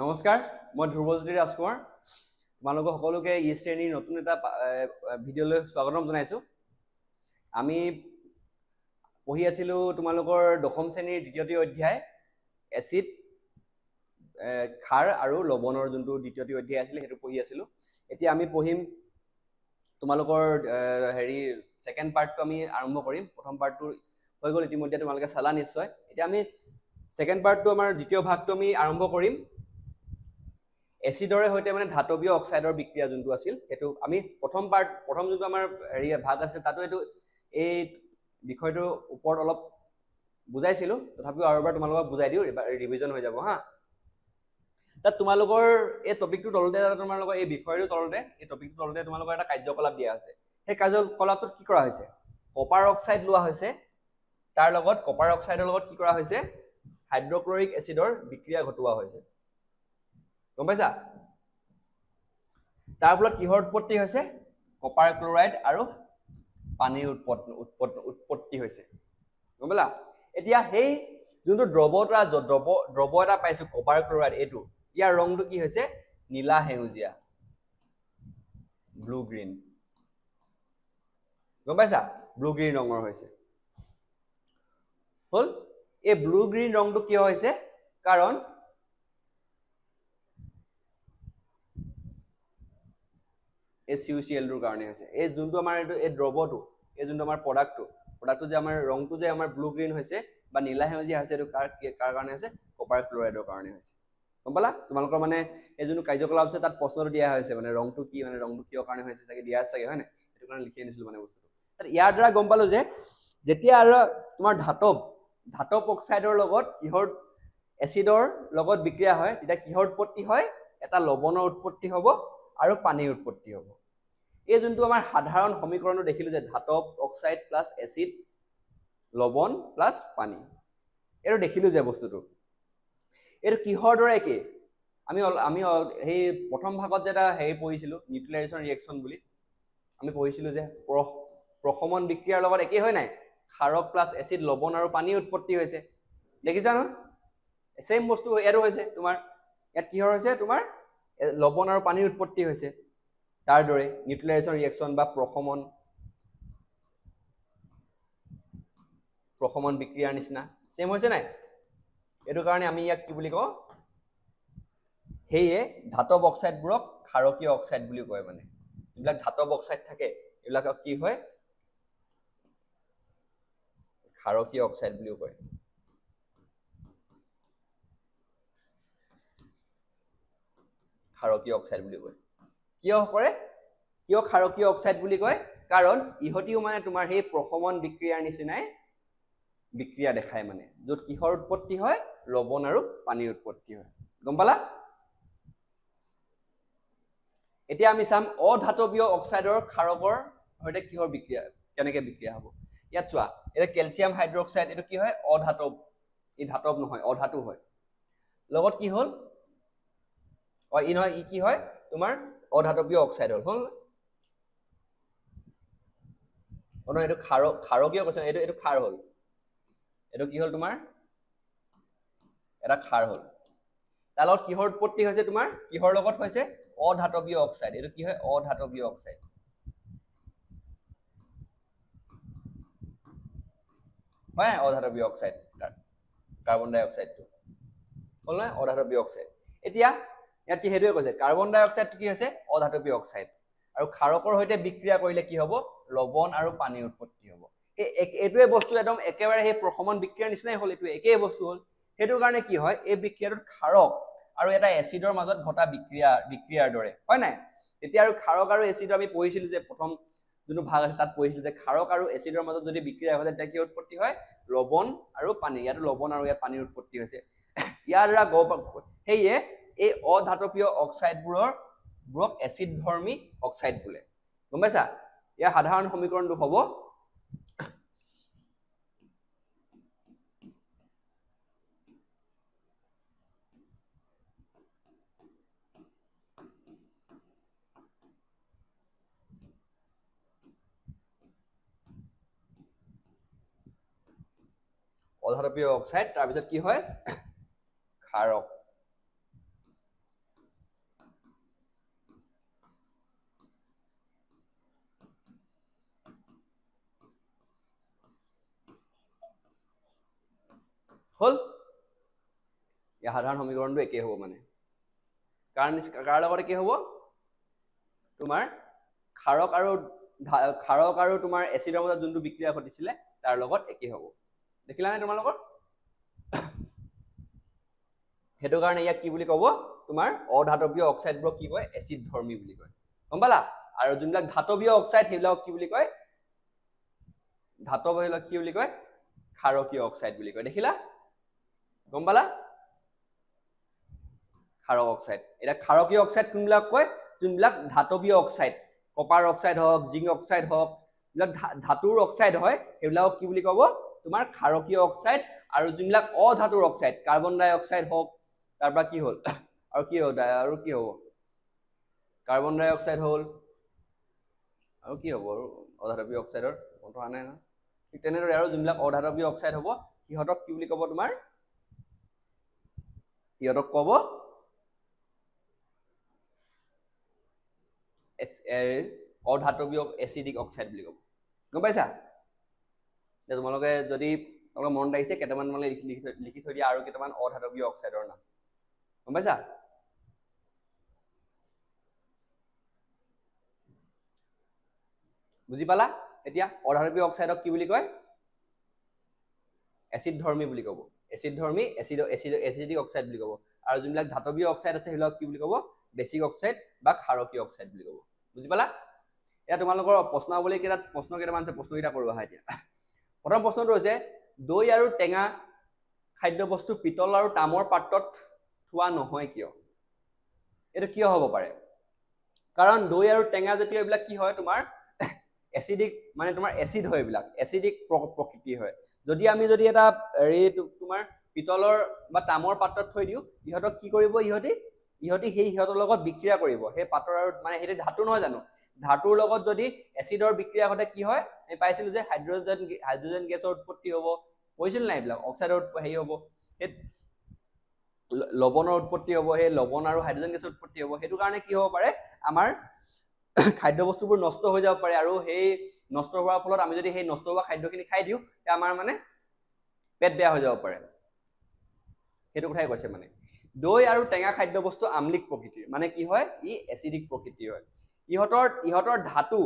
নমস্কাৰ, মই ধ্ৰুৱজ্যোতি ৰাজকুমাৰ। তোমালোকক সকলোকে ই শ্ৰেণীৰ নতুন এটা ভিডিঅ'লৈ স্বাগতম জনাইছোঁ। আমি পঢ়ি আছিলোঁ তোমালোকৰ দশম শ্ৰেণীৰ দ্বিতীয়টি অধ্যায় এচিড, খাৰ আৰু লৱণৰ যোনটো দ্বিতীয়টি অধ্যায় আছিলে সেইটো পঢ়ি আছিলোঁ। এতিয়া আমি পঢ়িম তোমালোকৰ ছেকেণ্ড পাৰ্টটো আমি আৰম্ভ কৰিম। প্ৰথম পাৰ্টটো হৈ গ'ল ইতিমধ্যে, তোমালোকে চালা নিশ্চয়। এতিয়া আমি ছেকেণ্ড পাৰ্টটো আমাৰ দ্বিতীয় ভাগটো আমি আৰম্ভ কৰিম। এচিডৰে সৈতে মানে ধাতৱীয় অক্সাইডৰ বিক্ৰিয়া যোনটো আছিল সেইটো আমি প্ৰথম যোনটো আমাৰ ভাগ আছিল তাতো এই বিষয়টোৰ ওপৰত অলপ বুজাইছিলোঁ। তথাপিও আৰু এবাৰ তোমালোকক বুজাই দিওঁ, ৰিভিজন হৈ যাব হা। তাত তোমালোকৰ এই টপিকটোৰ তলতে তোমালোকৰ এই বিষয়টোৰ তলতে এই টপিকটোৰ তলতে তোমালোকৰ এটা কাৰ্যকলাপ দিয়া হৈছে। সেই কাৰ্যকলাপটোত কি কৰা হৈছে? কপাৰ অক্সাইড লোৱা হৈছে, তাৰ লগত কপাৰ অক্সাইডৰ লগত কি কৰা হৈছে? হাইড্ৰক্লৰিক এচিডৰ বিক্ৰিয়া ঘটোৱা হৈছে। গম পাইছা? তাৰ ফলত কিহৰ উৎপত্তি হৈছে? কপাৰ ক্লৰাইড আৰু পানীৰ উৎপত্তি হৈছে। গম পালা? এতিয়া সেই যোনটো দ্ৰৱ এটা পাইছো কপাৰ ক্লৰাইড, এইটো ইয়াৰ ৰংটো কি হৈছে? নীলা সেউজীয়া, ব্লু গ্ৰীণ। গম পাইছা? ব্লু গ্ৰীণ ৰঙৰ হৈছে। হ'ল? এই ব্লু গ্ৰীণ ৰংটো কিয় হৈছে? কাৰণ এই CuCl-টোৰ কাৰণে হৈছে। এই যোনটো আমাৰ এই দ্ৰৱটো, এই যোনটো আমাৰ প্ৰডাক্টটো যে আমাৰ ৰংটো যে আমাৰ ব্লু গ্ৰীণ হৈছে বা নীলা সেউজীয়া হৈছে, এইটো কাৰ কাৰণে হৈছে? কপাৰ ক্লৰাইডৰ কাৰণে হৈছে। গম পালা? তোমালোকৰ মানে এই যোনটো কাৰ্যকলাপ আছে তাত প্ৰশ্নটো দিয়া হৈছে, মানে ৰংটো কি, মানে ৰংটো কিয় কাৰণে হৈছে চাগে দিয়া আছে চাগে, হয় নাই? সেইটো কাৰণে লিখি আনিছিলো মানে বস্তুটো। ইয়াৰ দ্বাৰা গম পালো যে যেতিয়া আৰু তোমাৰ ধাতৱ অক্সাইডৰ লগত কিহৰ এচিডৰ লগত বিক্ৰিয়া হয়, তেতিয়া কিহৰ উৎপত্তি হয়? এটা লৱণৰ উৎপত্তি হ'ব আৰু পানীৰ উৎপত্তি হ'ব। এই যোনটো আমাৰ সাধাৰণ সমীকৰণটো দেখিলো যে ধাতৱ অক্সাইড প্লাছ এচিড, লৱণ প্লাছ পানী, এইটো দেখিলো যে বস্তুটো, এইটো কিহৰ দৰে একে? আমি সেই প্ৰথম ভাগত যে এটা পঢ়িছিলো নিউক্লিয়াৰেশ্যন ৰিয়েকশ্যন বুলি, আমি পঢ়িছিলো যে প্ৰশমন বিক্ৰিয়াৰ লগত একে হয় নাই? ক্ষাৰক প্লাছ এচিড, লৱণ আৰু পানী উৎপত্তি হৈছে। দেখিছা ন? ছেম বস্তু ইয়াতো হৈছে। তোমাৰ ইয়াত কিহৰ হৈছে? তোমাৰ লৱণ আৰু পানীৰ উৎপত্তি হৈছে। তাৰ দৰে নিউক্লিয়াৰেশ্যন ৰিয়েকশ্যন বা প্ৰশমন বিক্ৰিয়াৰ নিচিনা ছেম হৈছে নাই? এইটো কাৰণে আমি ইয়াক কি বুলি কওঁ? সেয়ে ধাতৱ অক্সাইডবোৰক ক্ষাৰকীয় অক্সাইড বুলি কয়। মানে যিবিলাক ধাতৱ অক্সাইড থাকে এইবিলাকক কি হয়? ক্ষাৰকীয় অক্সাইড বুলিও কয়। ক্ষাৰকীয় অক্সাইড বুলি কয়। কিয় ক্ষাৰকীয় অক্সাইড বুলি কয়? কাৰণ ইহঁতিও মানে তোমাৰ সেই প্ৰশমন বিক্ৰিয়াৰ নিচিনাই বিক্ৰিয়া দেখায়, মানে য'ত কিহৰ উৎপত্তি হয়? লৱণ আৰু পানীৰ উৎপত্তি হয়। গম পালা? এতিয়া আমি চাম অধাতৱীয় অক্সাইডৰ ক্ষাৰকৰ সৈতে কিহৰ বিক্ৰিয়া, কেনেকে বিক্ৰিয়া হ'ব। ইয়াত চোৱা, এতিয়া কেলছিয়াম হাইড্ৰক্সাইড, এইটো কি হয়? অধাতৱ। ই ধাতৱ নহয়, অধাতু হয়। লগত কি হ'ল? ই নহয়, ই কি হয়? তোমাৰ অধাতৱীয় অক্সাইড হ'ল। নহয়, এইটো ক্ষাৰকীয় কৈছে, এইটো ক্ষাৰ হ'ল। এইটো কি হ'ল? তোমাৰ এটা ক্ষাৰ হ'ল। তাৰ লগত কিহৰ উৎপত্তি হৈছে? তোমাৰ কিহৰ লগত হৈছে? অধাতৱীয় অক্সাইড। এইটো কি হয়? অধাতৱীয় অক্সাইড। হয়, অধাতৱীয় অক্সাইড, কাৰ্বন ডাই অক্সাইডটো হ'ল নহয়, অধাতৱীয় অক্সাইড। এতিয়া ইয়াত কি সেইটোৱে কৈছে, কাৰ্বন ডাই অক্সাইডটো কি হৈছে? অধাতৱীয় অক্সাইড। আৰু ক্ষাৰকৰ সৈতে বিক্ৰিয়া কৰিলে কি হ'ব? লৱণ আৰু পানীৰ উৎপত্তি হ'ব। এইটোৱে বস্তু একদম একেবাৰে সেই প্ৰশমন বিক্ৰিয়াৰ নিচিনাই হ'ল, এইটোৱে একেই বস্তু হ'ল। সেইটো কাৰণে কি হয়? এই বিক্ৰিয়াটোত ক্ষাৰক আৰু এটা এচিডৰ মাজত ঘটা বিক্ৰিয়াৰ দৰে, হয় নাই? তেতিয়া আৰু ক্ষাৰক আৰু এচিড আমি পঢ়িছিলো যে প্ৰথম যোনটো ভাগ আছে তাত পঢ়িছিলো যে ক্ষাৰক আৰু এচিডৰ মাজত যদি বিক্ৰিয়া হয় তেতিয়া কি উৎপত্তি হয়? লৱণ আৰু পানী। ইয়াতো লৱণ আৰু ইয়াত পানীৰ উৎপত্তি হৈছে। ইয়াৰ দ্বাৰা সেয়ে এই অধাতৱীয় অক্সাইডবোৰক এচিড ধৰ্মী অক্সাইড বোলে। গম পাইছা? ইয়াৰ সাধাৰণ সমীকৰণটো হ'ব অধাতৱীয় অক্সাইড, তাৰপিছত কি হয়? ক্ষাৰক। এই সাধাৰণ সমীকৰণটো একে হ'ব মানে কাৰণ কাৰ লগত একে হ'ব তোমাৰ ক্ষাৰক আৰু তোমাৰ এচিডৰ মাজত যোনটো বিক্ৰিয়া ঘটিছিলে তাৰ লগত একে হ'ব দেখিলানে তোমালোকৰ হেতু কাৰণে ইয়াক কি বুলি ক'ব তোমাৰ অধাতৱীয় অক্সাইডবোৰ কি কয় এচিড ধৰ্মী বুলি কয় গম পালা আৰু যোনবিলাক ধাতৱীয় অক্সাইড সেইবিলাক কি বুলি কয় ধাতৱীয় কি বুলি কয় ক্ষাৰকীয় অক্সাইড বুলি কয় দেখিলা গম পালা ক্ষাৰক অক্সাইড এটা ক্ষাৰকীয় অক্সাইড কোনবিলাক কয় যোনবিলাক ধাতৱীয় অক্সাইড কপাৰ অক্সাইড হওক জিংক অক্সাইড হওক যোনবিলাক ধাতুৰ অক্সাইড হয় সেইবিলাকক কি বুলি ক'ব তোমাৰ ক্ষাৰকীয় অক্সাইড আৰু যোনবিলাক অধাতুৰ অক্সাইড কাৰ্বন ডাই অক্সাইড হওক তাৰপৰা কি হ'ল আৰু কি হ'ব কাৰ্বন ডাই অক্সাইড হ'ল আৰু কি হ'ব আৰু অধাতৱীয় অক্সাইডৰ কথা নাই না ঠিক তেনেদৰে আৰু যোনবিলাক অধাতৱীয় অক্সাইড হ'ব সিহঁতক কি বুলি ক'ব তোমাৰ সিহঁতক ক'ব অধাতৱীয় এচিডিক অক্সাইড বুলি ক'ব গম পাইছা তোমালোকে যদি তোমালোকে মনত আহিছে কেইটামান মানে লিখি থৈ দিয়া আৰু কেইটামান অধাতৱীয় অক্সাইডৰ নাম গম পাইছা বুজি পালা এতিয়া অধাতৱীয় অক্সাইডক কি বুলি কয় এচিড ধৰ্মী বুলি ক'ব এচিড ধৰ্মী এচিডিক অক্সাইড বুলি ক'ব আৰু যোনবিলাক ধাতৱীয় অক্সাইড আছে সেইবিলাক কি বুলি ক'ব বেছিক অক্সাইড বা ক্ষাৰকীয় অক্সাইড বুলি ক'ব বুজি পালা এতিয়া তোমালোকৰ প্ৰশ্নাৱলী কেইটাত প্ৰশ্ন কেইটামান আছে প্ৰশ্নকেইটা কৰোঁ আহা এতিয়া প্ৰথম প্ৰশ্নটো হৈছে দৈ আৰু টেঙা খাদ্য বস্তু পিতল আৰু তামৰ পাত্ৰত থোৱা নহয় কিয় এইটো কিয় হ'ব পাৰে কাৰণ দৈ আৰু টেঙা জাতীয় এইবিলাক কি হয় তোমাৰ এচিডিক মানে তোমাৰ এচিড হয় এইবিলাক এচিডিক প্ৰকৃতি হয় যদি আমি যদি এটা তোমাৰ পিতলৰ বা তামৰ পাত্ৰত থৈ দিওঁ ইহঁতক কি কৰিব ইহঁতি সিহঁতৰ লগত বিক্ৰিয়া কৰিব সেই পাত্ৰৰ আৰু মানে সেইটো ধাতু নহয় জানো ধাতুৰ লগত যদি এচিডৰ বিক্ৰিয়া ঘটে কি হয় আমি পাইছিলো যে হাইড্ৰজেন গেছৰ উৎপত্তি হ'ব কৈছিল নাই এইবিলাক অক্সাইডৰ হেৰি হ'ব সেই লৱণৰ উৎপত্তি হ'ব সেই লৱণ আৰু হাইড্ৰজেন গেছৰ উৎপত্তি হ'ব সেইটো কাৰণে কি হ'ব পাৰে আমাৰ খাদ্য বস্তুবোৰ নষ্ট হৈ যাব পাৰে আৰু সেই নষ্ট হোৱাৰ ফলত আমি যদি সেই নষ্ট হোৱা খাদ্যখিনি খাই দিওঁ তেতিয়া আমাৰ মানে পেট বেয়া হৈ যাব পাৰে সেইটো কথাই কৈছে মানে দৈ আৰু টেঙা খাদ্য বস্তু আম্লিক প্ৰকৃতিৰ মানে কি হয় ই এচিডিক প্ৰকৃতিৰ হয় ইহঁতৰ ধাতু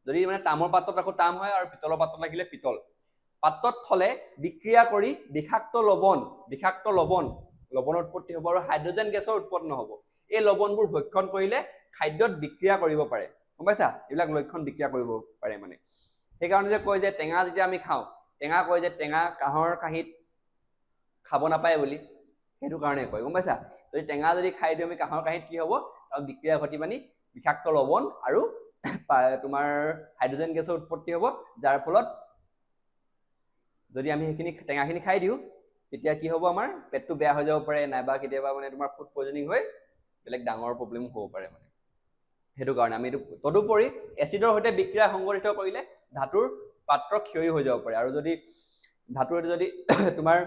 যদি মানে তামৰ পাত্ৰত ৰাখো তাম হয় আৰু পিতলৰ পাত্ৰত ৰাখিলে পিতল পাত্ৰত থলে বিক্ৰিয়া কৰি বিষাক্ত লৱণৰ উৎপত্তি হ'ব আৰু হাইড্ৰজেন গেছৰ উৎপন্ন হ'ব এই লৱণবোৰ ভক্ষণ কৰিলে খাদ্যত বিক্ৰিয়া কৰিব পাৰে গম পাইছা এইবিলাক লক্ষণ বিক্ৰিয়া কৰিব পাৰে মানে সেইকাৰণে যে কয় যে টেঙা যেতিয়া আমি খাওঁ টেঙা কয় যে টেঙা কাঁহৰ কাঁহীত খাব নাপায় বুলি সেইটো কাৰণে কয় গম পাইছা যদি টেঙা যদি খাই দিওঁ আমি কাঁহৰ কাঁহীত কি হ'ব তাৰ বিক্ৰিয়া ঘটি মানে বিষাক্ত লৱণ আৰু তোমাৰ হাইড্ৰজেন গেছৰ উৎপত্তি হ'ব যাৰ ফলত যদি আমি সেইখিনি টেঙাখিনি খাই দিওঁ তেতিয়া কি হ'ব আমাৰ পেটটো বেয়া হৈ যাব পাৰে নাইবা কেতিয়াবা মানে তোমাৰ ফুড পয়জনিং হৈ বেলেগ ডাঙৰ প্ৰব্লেম হ'ব পাৰে মানে সেইটো কাৰণে আমি তদুপৰি এচিডৰ সৈতে বিক্ৰিয়া সংঘটিত কৰিলে ধাতুৰ পাত্ৰ ক্ষয় হৈ যাব পাৰে আৰু যদি ধাতুৰ যদি তোমাৰ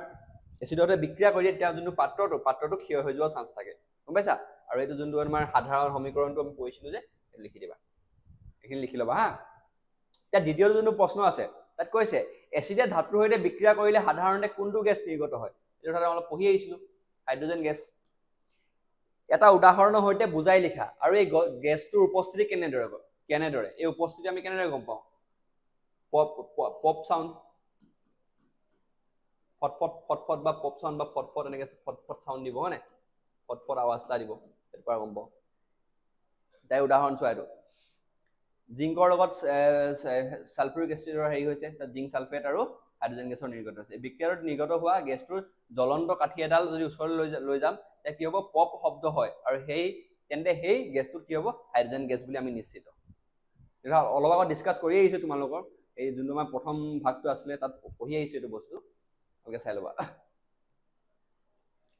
এচিডৰ সৈতে বিক্ৰিয়া কৰি দিয়ে তেতিয়া যোনটো পাত্ৰটো ক্ষয় হৈ যোৱাৰ চান্স থাকে গম পাইছা আৰু এইটো যোনটো আমাৰ সাধাৰণ সমীকৰণটো আমি কৈছিলো যে লিখি দিবা এইখিনি লিখি ল'বা হা এতিয়া দ্বিতীয় যোনটো প্ৰশ্ন আছে তাত কৈছে এচিডে ধাতুৰ সৈতে বিক্ৰিয়া কৰিলে সাধাৰণতে কোনটো গেছ নিৰ্গত হয় এইটো কথা অলপ পঢ়ি আহিছিলো হাইড্ৰজেন গেছ এটা উদাহৰণৰ সৈতে বুজাই লিখা আৰু এই গেছটোৰ উপস্থিতি কেনেদৰে এই উপস্থিতি আমি কেনেদৰে গম পাওঁ পপ সাউণ্ড ফটফট বা পপ সাউণ্ড বা ফটফট এনেকৈ ফটফট সাউণ্ড দিব হয় নাই ফটফট আৱাজ এটা দিব তাৰপৰা গম পাওঁ তাই উদাহৰণ চোৱা এইটো জিংকৰ লগত ছালফিউৰিক এচিডৰ হেৰি হৈছে তাত জিংক ছালফেট আৰু হাইড্ৰজেন গেছৰ নিৰ্গত হৈছে বিক্ৰিয়াত নিৰ্গত হোৱা গেছটোৰ জ্বলন্ত কাঠি এডাল যদি ওচৰলৈ লৈ যাম তেতিয়া কি হ'ব পপ শব্দ হয় আৰু তেন্তে সেই গেছটোত কি হ'ব হাইড্ৰজেন গেছ বুলি আমি নিশ্চিত অলপ আগত ডিছকাছ কৰি আহিছোঁ তোমালোকৰ এই যোনটো আমাৰ প্ৰথম ভাগটো আছিলে তাত পঢ়ি আহিছোঁ এইটো বস্তু ভালকৈ চাই ল'বা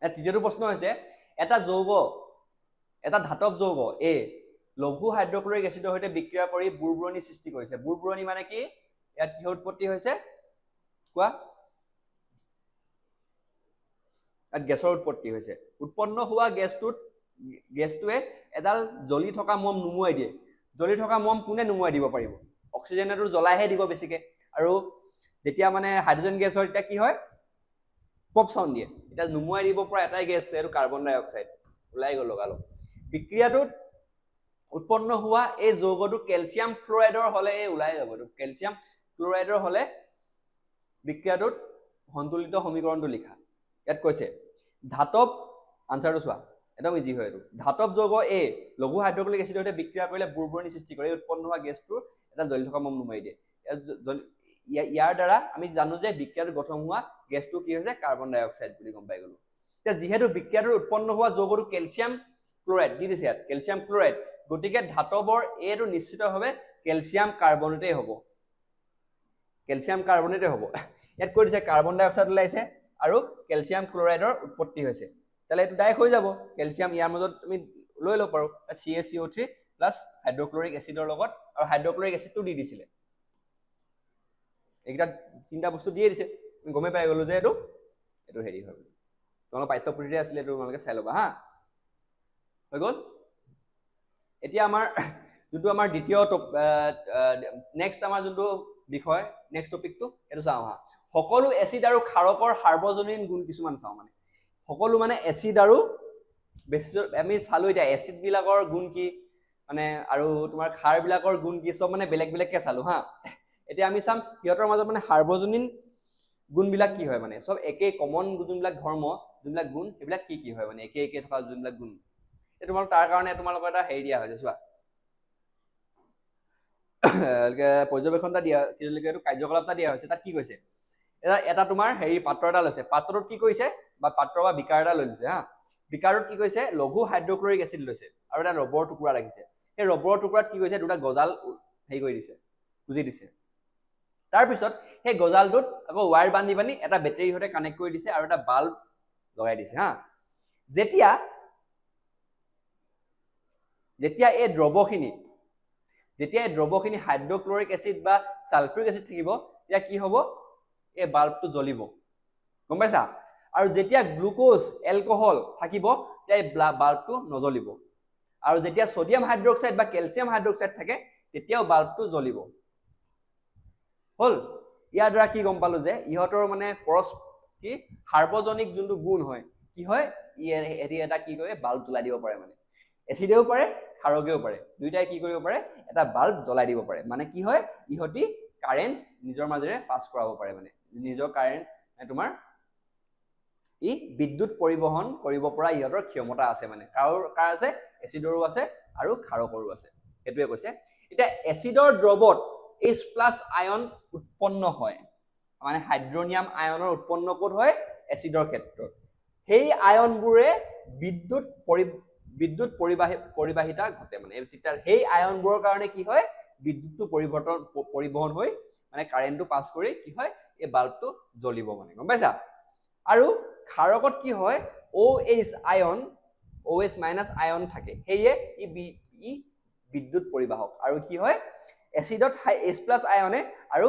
তৃতীয়টো প্ৰশ্ন হৈছে এটা ধাতৱ যৌগ এ লঘু হাইড্ৰক্লৰিক এচিডৰ সৈতে বিক্ৰিয়া কৰি বুৰবুৰণি সৃষ্টি কৰিছে বুৰবুৰণি মানে কি ইয়াত কিহৰ উৎপত্তি হৈছে কোৱা ইয়াত গেছৰ উৎপত্তি হৈছে উৎপন্ন হোৱা গেছটোৱে এডাল জ্বলি থকা মম নুমুৱাই দিয়ে জ্বলি থকা মম কোনে নুমুৱাই দিব পাৰিব অক্সিজেনেটো জ্বলাইহে দিব বেছিকে আৰু যেতিয়া মানে হাইড্ৰজেন গেছ হয় তেতিয়া কি হয় পপ সাউন্ড দিয়ে এটা নুমুৱাই দিব পৰা এটাই গেছ এইটো কাৰ্বন ডাই অক্সাইড ওলাই গ'ল লগালো বিক্ৰিয়াটোত উৎপন্ন হোৱা এই যৌগটো ক্যালসিয়াম ক্লোৰাইডৰ হলে এই ওলাই যাব ক্যালসিয়াম ক্লোৰাইডৰ হলে বিক্ৰিয়াটোত সন্তুলিত সমীকৰণটো লিখা ইয়াত কৈছে ধাতব আনসাৰটো চোৱা একদম ইজি হয় এইটো ধাতব যৌগ এ লঘু হাইড্ৰক্লোৰিক এসিডৰ সৈতে বিক্ৰিয়া কৰিলে বুৰবুৰণি সৃষ্টি কৰে উৎপন্ন হোৱা গেছটোৰ এটা জ্বলি থকা মম নুমাই দিয়ে ইয়াৰ দ্বাৰা আমি জানো যে বিক্ৰিয়াটো গঠন হোৱা গেছটো কি হৈছে কাৰ্বন ডাই অক্সাইড বুলি গম পাই গলো এতিয়া যিহেতু বিক্ৰিয়াটোৰ উৎপন্ন হোৱা যৌগটো ক্যালসিয়াম ক্লোৰাইড দি দিছে ইয়াত ক্যালসিয়াম ক্লোৰাইড গতিকে ধাতবৰ এটো নিশ্চিতভাৱে ক্যালসিয়াম কাৰ্বনেটেই হ'ব ক্যালসিয়াম কাৰ্বনেটেই হ'ব ইয়াত কৈ দিছে কাৰ্বন ডাই অক্সাইড ওলাইছে আৰু ক্যালসিয়াম ক্লোৰাইডৰ উৎপত্তি হৈছে তাহলে এটো ডাইৰেক্ট হৈ যাব ক্যালসিয়াম ইয়াৰ মাজত তুমি লৈ লব পাৰো CaCO3 প্লাস হাইড্ৰক্লোৰিক এসিডৰ লগত আৰু হাইড্ৰক্লোৰিক এসিডটো দি দিছিলে এইটা তিনটা বস্তু দিয়ে দিছে তুমি গমে পাই গলো যে এটো হেৰি হয় তোমালোকৰ পাঠ্যপুথিতে আছিল এটো তোমালোকে চাই লবা হা হৈ গল এতিয়া আমাৰ যোনটো আমাৰ দ্বিতীয় নেক্সট আমাৰ যোনটো বিষয় নেক্সট টপিকটো এটো চাও হা সকলো এসিড আৰু ক্ষাৰকৰ সাৰ্বজনীন গুণ কিছুমান চাও মানে সকলো মানে এসিড আৰু বেছি আমি চালো এটা এসিড বিলাকৰ গুণ কি মানে আৰু তোমাৰ ক্ষাৰ বিলাকৰ গুণ কি সব মানে বেলেগ বেলেগকে চালো হা এতিয়া আমি চাম হিয়তৰ মাজত মানে সাৰ্বজনীন গুণ বিলাক কি হয় মানে সব একে কমন যোনবিলাক ধৰ্ম যোনবিলাক গুণ সেইবিলাক কি হয় মানে একে থকা যোনবিলাক গুণ এই তোমালোক তাৰ কাৰণে তোমালোকৰ এটা হেৰি দিয়া হৈছে চোৱা পৰ্যবেক্ষণটা দিয়া কিলৈকে এইটো কাৰ্যকলাপটা দিয়া হৈছে তাত কি কৈছে এটা তোমাৰ হেৰি পাত্ৰ এটা লৈছে পাত্ৰটোত কি কৰিছে বা পাত্ৰ বা বিকাৰ এটা লৈ লৈছে হা বিকাৰত কি কৈছে লঘু হাইড্ৰক্লোৰিক এসিড লৈছে আৰু এটা ৰবৰ টুকুৰা ৰাখিছে এই ৰবৰ টুকুৰাত কি কৈছে দুটা গজাল হেৰি কৰি দিছে বুজি দিছে তাৰ পিছত সেই গজালটোত আকৌ ওয়্যাৰ বান্ধি এটা বেটাৰীৰ সৈতে কানেক্ট কৰি দিছে আৰু এটা বাল্ব লগাই দিছে হা যেতিয়া এই দ্ৰৱখিনি হাইড্ৰক্লোৰিক এসিড বা সালফিউৰিক এসিড থাকিব তেতিয়া কি হ'ব এই বাল্বটো জ্বলিব গম পাইছা আৰু যেতিয়া গ্লুকোজ এলকহল থাকিব তেতিয়া এই বাল্বটো নজ্বলিব আৰু যেতিয়া সোডিয়াম হাইড্ৰক্সাইড বা ক্যালসিয়াম হাইড্ৰক্সাইড থাকে তেতিয়াও বাল্বটো জ্বলিব হল ইয়াৰ দ্বাৰা কি গম পালো যে ইহতৰ মানে কি সাৰ্বজনিক যোনটো গুণ হয় কি হয় এৰি এটা কি কৰে বাল্ব জ্বলাই দিব পাৰে মানে এসিডেও পাৰে ক্ষাৰকেও পাৰে দুইটাই কি কৰিব পাৰে এটা বাল্ব জ্বলাই দিব পাৰে মানে কি হয় ইহতি কাৰেন্ট নিজৰ মাজেৰে পাস কৰাব পাৰে মানে নিজৰ কাৰেন্ট তোমাৰ ই বিদ্যুৎ পৰিবহন কৰিব পৰা ইহতৰ ক্ষমতা আছে মানে কাৰ আছে এসিডৰো আছে আৰু ক্ষাৰকৰো আছে এটোৱে কৈছে এটা এসিডৰ দ্ৰৱত H+ আয়ন উৎপন্ন হয় মানে হাইড্ৰোনিয়াম আয়নৰ উৎপন্ন ক'ত হয় এসিডৰ ক্ষেত্ৰত সেই আয়নবোৰে বিদ্যুৎ পৰিবাহিতা ঘটে মানে সেই আয়নবোৰৰ কাৰণে কি হয় বিদ্যুৎটো পৰিবহন হৈ মানে কাৰেন্টটো পাস কৰি কি হয় এই বাল্বটো জ্বলিব মানে গম পাইছা আৰু ক্ষাৰকত কি হয় OH আয়ন OH- আয়ন থাকে হেয়ে ই বিদ্যুৎ পৰিবাহক আৰু কি হয় এসিডত H+ আয়নে আৰু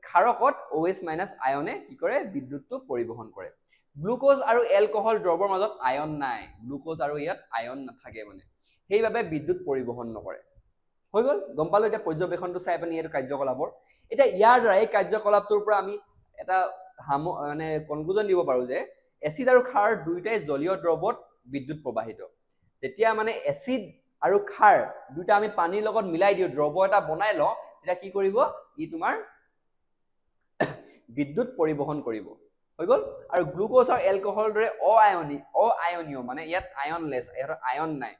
ক্ষাৰকত OH- আয়নে কি কৰে বিদ্যুৎটো পৰিবহন কৰে গ্লুকোজ আৰু এলকহল দ্ৰৱৰ মাজত আয়ন নাই গ্লুকোজ আৰু ইয়াত আয়ন নাথাকে মানে সেইবাবে বিদ্যুৎ পৰিবহন নকৰে হৈ গল গম পালো এটা পৰ্যবেক্ষণটো চাই পানি এটো কাৰ্যকলাপৰ এটা ইয়াৰ দ্বাৰা এই কাৰ্যকলাপটোৰ পৰা আমি এটা মানে কনক্লুজন দিব পাৰো যে এসিড আৰু ক্ষাৰ দুইটাই জলীয় দ্ৰৱত বিদ্যুৎ প্ৰবাহিত যেতিয়া মানে এসিড আৰু ক্ষাৰ দুইটা আমি পানীৰ লগত মিলাই দিও দ্ৰৱ এটা বনাই ল তেতিয়া কি কৰিব ই তোমাৰ বিদ্যুৎ পৰিবহন কৰিব হৈ গল আৰু গ্লুকোজ আৰু এলকহলৰ দৰে অআয়নীয় মানে ইয়াত আয়নলেছ ইয়াত আয়ন নাই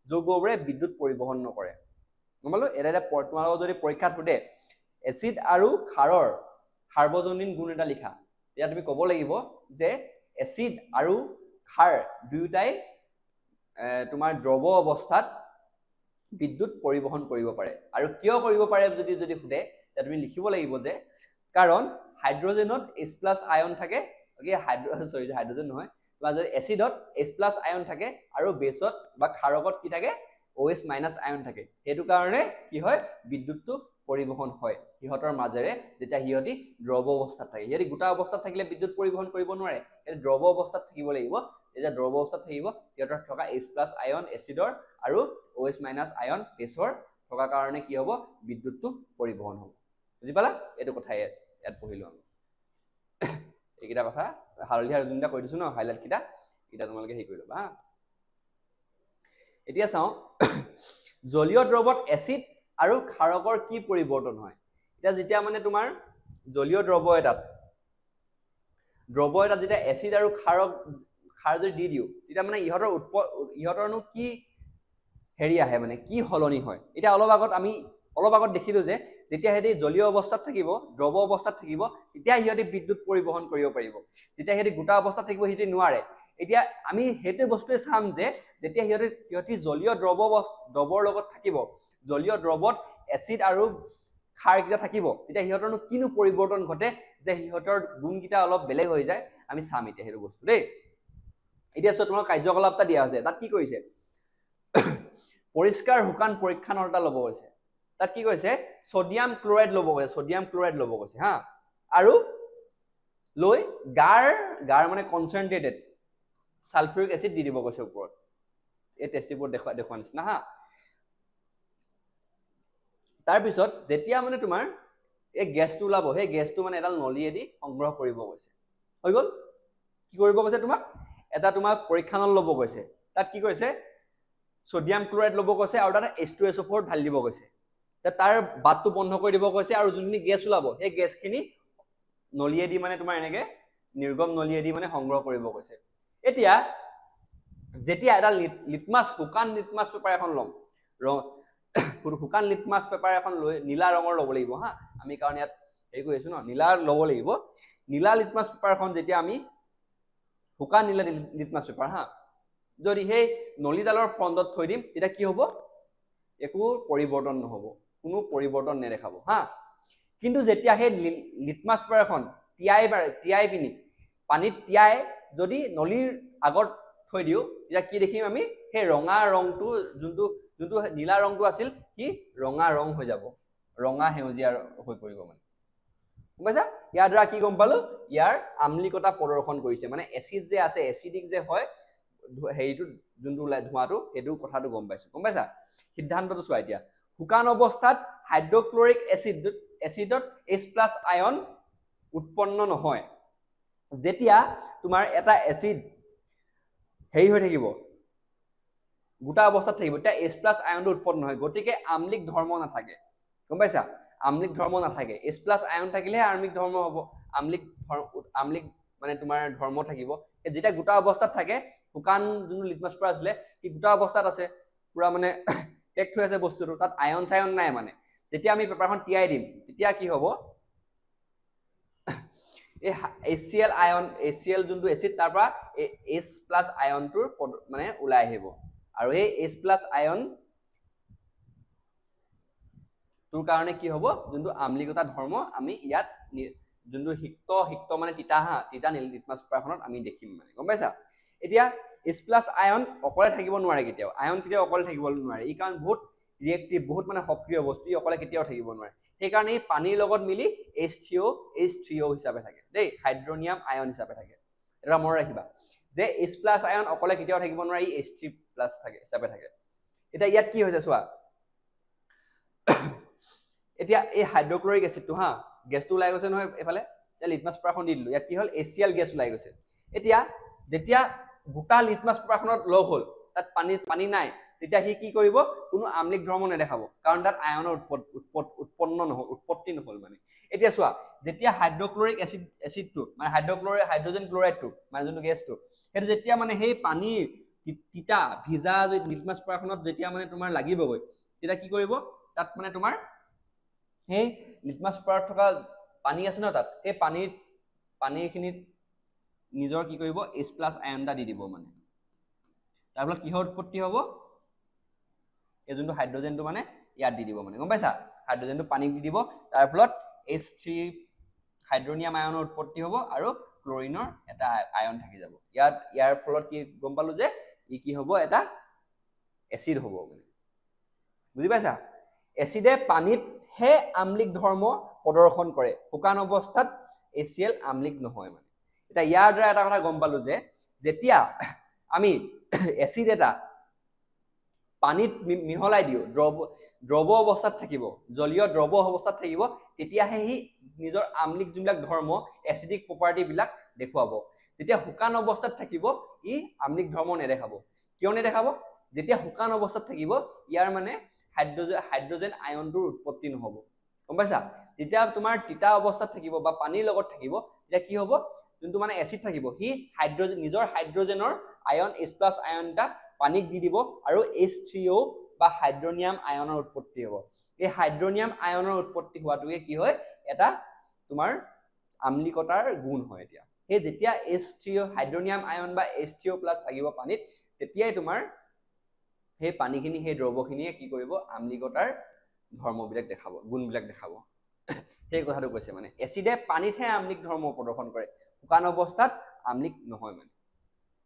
যৌগবোৰে বিদ্যুৎ পৰিবহন নকৰে গমলো এটা তোমালোকৰ যদি পৰীক্ষাত সুধে এসিড আৰু ক্ষাৰৰ সাৰ্বজনীন গুণ এটা লিখা তেতিয়া তুমি ক'ব লাগিব যে এসিড আৰু ক্ষাৰ দুইটাই তোমাৰ দ্ৰৱ অৱস্থাত বিদ্যুৎ পৰিবহন কৰিব পাৰে আৰু কিয় কৰিব পাৰে যদি সুধে তেতিয়া তুমি লিখিব লাগিব যে কাৰণ হাইড্ৰোজেনত H+ আয়ন থাকে ওকে হাইড্ৰোজেন নহয় তোমাৰ যদি এসিডত H+ আয়ন থাকে আৰু বেছত বা ক্ষাৰকত কি থাকে OH- আয়ন থাকে হেতু কাৰণে কি হয় বিদ্যুৎটো পৰিবহন হয় হিহতৰ মাজেৰে যেতিয়া হিয়তি দ্ৰৱ অৱস্থাত থাকে যদি গোটা অৱস্থাত থাকিলে বিদ্যুৎ পৰিবহন কৰিব নোৱাৰে এই দ্ৰৱ অৱস্থাত থাকিব লাগিব যেতিয়া দ্ৰৱ অৱস্থাত থাকিব হিয়তৰ থকা H+ আয়ন এসিডৰ আৰু OH- আয়ন বেছৰ থকা কাৰণে কি হ'ব বিদ্যুৎটো পৰিবহন হ'ব বুজি পালা এটো কথা ইয়াত পঢ়িলো আমি এইকিটা কথা হালধীয়া যোনটা কৈ দিছো ন হাইলাইট কিটা এটা তোমালোকে হেৰি কৰি ল'বা হা এতিয়া চাও জলীয় দ্ৰৱত এসিড আৰু ক্ষাৰকৰ কি পৰিৱৰ্তন হয় এটা যেতিয়া মানে তোমাৰ জলীয় দ্ৰৱ এটাত যেতিয়া এসিড আৰু ক্ষাৰ যদি দি দিও তেতিয়া মানে ইহতৰনো কি হেৰি আহে মানে কি হলনি হয় এটা অলপ আগত দেখিলো যে যেতিয়া হেদি জলীয় অৱস্থাত থাকিব দ্ৰৱ অৱস্থাত থাকিব তেতিয়া ইহতি বিদ্যুৎ পৰিবহন কৰিব পাৰিব যেতিয়া হেদি গোটা অৱস্থাত থাকিব হেতি নোৱাৰে এতিয়া আমি হেতু বস্তুৱে চাম যে যেতিয়া হিয়তি জলীয় দ্ৰৱৰ লগত থাকিব জলীয় দ্ৰৱত এসিড আৰু ক্ষাৰ কিটা থাকিব তেতিয়া হিয়তৰনো কিনো পৰিৱৰ্তন ঘটে যে হিয়তৰ গুণ কিটা অলপ বেলেগ হৈ যায় আমি চাম এতিয়া হেতু বস্তু দেই এতিয়া তোমাৰ কাৰ্যকলাপটা দিয়া আছে তাত কি কৰিছে পৰিষ্কাৰ হুকান পৰীক্ষা নলটা ল'ব গৈছে তাত কি কৈছে সোডিয়াম ক্লোৰাইড ল'ব কৈছে হা আৰু লৈ গাৰ মানে কনসেন্ট্ৰেটেড সালফিউৰিক এসিড দি দিব কৈছে ওপৰত এই টেস্টিবোৰ দেখুৱা নিচিনা হা তাৰ পিছত যেতিয়া মানে তোমাৰ এই গেছটো ওলাব সেই গেছটো মানে এডাল নলীয়েদি সংগ্ৰহ কৰিব কৈছে হৈ গল কি কৰিব কৈছে তোমাক এটা তোমাৰ পৰীক্ষানল ল'ব কৈছে তাত কি কৈছে সোডিয়াম ক্লোৰাইড ল'ব কৈছে আৰু তাত H2SO4 ঢালি দিব কৈছে তাৰ বাটটো বন্ধ কৰি দিব কৈছে আৰু যোনখিনি গেছ ওলাব সেই গেছখিনি নলীয়েদি মানে তোমাৰ এনেকে নিৰ্গম নলীয়েদি মানে সংগ্ৰহ কৰিব কৈছে এতিয়া যেতিয়া এডাল শুকান লিটমাছ পেপাৰ এখন ল'ম শুকান লিটমাছ পেপাৰ এখন লৈ নীলা ৰঙৰ ল'ব লাগিব হা আমি কাৰণ ইয়াত হেৰি কৰি আছো ন নীলা ল'ব লাগিব নীলা লিটমাছ পেপাৰখন যেতিয়া আমি শুকান নীলা লিটমাছ পেপাৰ হা যদি সেই নলীডালৰ ফ্ৰণ্টত থৈ দিম তেতিয়া কি হ'ব একো পৰিৱৰ্তন নহ'ব কোনো পৰিৱৰ্তন নেদেখাব হা কিন্তু যেতিয়া সেই লিটমাছ পেপাৰখন তিয়াই পিনি পানীত তিয়াই যদি নলীৰ আগত থৈ দিও তেতিয়া কি দেখিম আমি সেই ৰঙা ৰংটো যোনটো নীলা ৰংটো আছিল কি ৰঙা ৰং হৈ যাব ৰঙা হেউজিয়া হৈ পৰিব মানে বুজিছা ইয়াৰ দ্বাৰা কি গম পালো ইয়াৰ আম্লিকতা প্ৰদৰ্শন কৰিছে মানে এসিড যে আছে এসিডিক যে হয় হেৰিটো যোনটো ওলাই ধোঁৱাটো এইটো কথাটো গম পাইছা সিদ্ধান্তটো চোৱা এতিয়া শুকান অৱস্থাত হাইড্ৰক্লোৰিক এসিডত H+ আয়ন উৎপন্ন নহয় যেতিয়া তোমাৰ এটা এসিড হেৰি হৈ থাকিব গোটা অৱস্থাত থাকিব তেতিয়া H+ আয়নটো উৎপন্ন নহয় গতিকে আম্লিক ধৰ্ম নাথাকে গম পাইছা আম্লিক ধৰ্ম নাথাকে H+ আয়ন থাকিলেহে আম্লিক ধৰ্ম হ'ব আম্লিক মানে তোমাৰ ধৰ্ম থাকিব যেতিয়া গোটা অৱস্থাত থাকে শুকান যোনটো লিটমাছ পেপাৰ আছিলে কি গোটা অৱস্থাত আছে পুৰা মানে টেক্ট হৈ আছে বস্তুটো তাত আয়ন চায়ন নাই মানে যেতিয়া আমি পেপাৰখন তিয়াই দিম তেতিয়া কি হ'ব এই HCl যোনটো এসিড তাৰ পৰা H+ আয়নটোৰ মানে ওলাই আহিব আৰু এই H+ আয়ন তোৰ কাৰণে কি হ'ব যোনটো আম্লিকতা ধৰ্ম আমি ইয়াত যোনটো হিক্ত মানে তিতা লিটমাছ পেপাৰখনত আমি দেখিম মানে গম পাইছা এতিয়া H+ আয়ন অকলে থাকিব নোৱাৰে কেতিয়াও আয়ন কেতিয়াও অকলে থাকিব নোৱাৰে ই কাৰণ বহুত ৰিয়েক্টিভ বহুত মানে সক্ৰিয় বস্তু ই অকলে কেতিয়াও থাকিব নোৱাৰে সেইকাৰণে পানীৰ লগত মিলি H3O হিচাপে থাকে দেই হাইড্ৰনিয়াম আয়ন হিচাপে থাকে এটা মনত ৰাখিবা যে H+ আয়ন অকলে কেতিয়াও থাকিব নোৱাৰে ই H3+ থাকে হিচাপে থাকে এটা ইয়াত কি হৈছে চোৱা এতিয়া এই হাইড্ৰক্লোৰিক এসিডটো হা গেছটো ওলাই গৈছে নহয় এফালে লিটমাছ পেপাৰখন দি দিলো ইয়াত কি হ'ল HCl গেছ ওলাই গৈছে এতিয়া যেতিয়া গোটা লিটমাছ পেপাৰখনত লগ হ'ল তাত পানী নাই তেতিয়া সি কি কৰিব কোনো আম্লিক ধৰ্ম নেদেখাব কাৰণ তাত আয়নৰ উৎপত্তি নহল মানে এতিয়া চোৱা যেতিয়া হাইড্ৰক্লোৰিক এসিডটো মানে হাইড্ৰজেন ক্লোৰাইডটো মানে যোনটো গেছটো সেইটো যেতিয়া মানে সেই পানীৰ তিতা ভিজা লিটমাছ পেপাৰখনত যেতিয়া মানে তোমাৰ লাগিবগৈ তেতিয়া কি কৰিব তাত মানে তোমাৰ সেই লিটমাছ পেপাৰত থকা পানী আছে ন তাত সেই পানীখিনিত নিজৰ কি কৰিব H+ আয়নটা দি দিব মানে তাৰ ফলত কিহৰ উৎপত্তি হ'ব এই যোনটো হাইড্ৰজেনটো মানে ইয়াত দি দিব মানে গম পাইছা হাইড্ৰজেনটো পানীক দি দিব তাৰ ফলত H3 হাইড্ৰনিয়াম আয়নৰ উৎপত্তি হ'ব আৰু ক্লোৰিনৰ এটা আয়ন থাকি যাব ইয়াৰ ফলত কি গম পালো যে ই কি হ'ব এটা এসিড হ'ব মানে বুজি পাইছা এসিডে পানীত হে আম্লিক ধৰ্ম প্ৰদৰ্শন কৰে শুকান অৱস্থাত HCl আম্লিক নহয় মানে এটা ইয়াৰ দ্বাৰা এটা কথা গম পালো যে যেতিয়া আমি এসিড এটা পানীত মিহলাই দিও দ্ৰৱ অৱস্থাত থাকিব জলীয় দ্ৰৱ অৱস্থাত থাকিব তেতিয়াহে হি নিজৰ আম্লিক যোনবিলাক ধৰ্ম এসিডিক প্ৰপাৰ্টি বিলাক দেখুৱাব যেতিয়া শুকান অৱস্থাত থাকিব ই আম্লিক ধৰ্ম নেদেখাব কিয় নেদেখাব যেতিয়া শুকান অৱস্থাত থাকিব ইয়াৰ মানে হাইড্ৰোজেন আয়নটোৰ উৎপত্তি নহব গম পাইছা যেতিয়া তোমাৰ তিতা অৱস্থাত থাকিব বা পানীৰ লগত থাকিব তেতিয়া কি হ'ব যোনটো মানে এসিড থাকিব হি হাইড্ৰোজেন নিজৰ হাইড্ৰোজেনৰ আয়ন H+ আয়নটা পানীক দি দিব আৰু H3O বা হাইড্ৰোনিয়াম আয়নৰ উৎপত্তি হ'ব এই হাইড্ৰোনিয়াম আয়নৰ উৎপত্তি হোৱাটোৱে কি হয় এটা তোমাৰ আম্লিকতাৰ গুণ হয় এতিয়া হে যেতিয়া H3O হাইড্ৰোনিয়াম আয়ন বা H3O+ থাকিব পানীত তেতিয়াই তোমাৰ সেই পানীখিনি সেই দ্ৰৱখিনিয়ে কি কৰিব আম্লিকতাৰ ধৰ্মবিলাক দেখাব গুণবিলাক দেখাব সেই কথাটো কৈছে মানে এসিডে পানীতহে আম্লিক ধৰ্ম প্ৰদৰ্শন কৰে শুকান অৱস্থাত আম্লিক নহয় মানে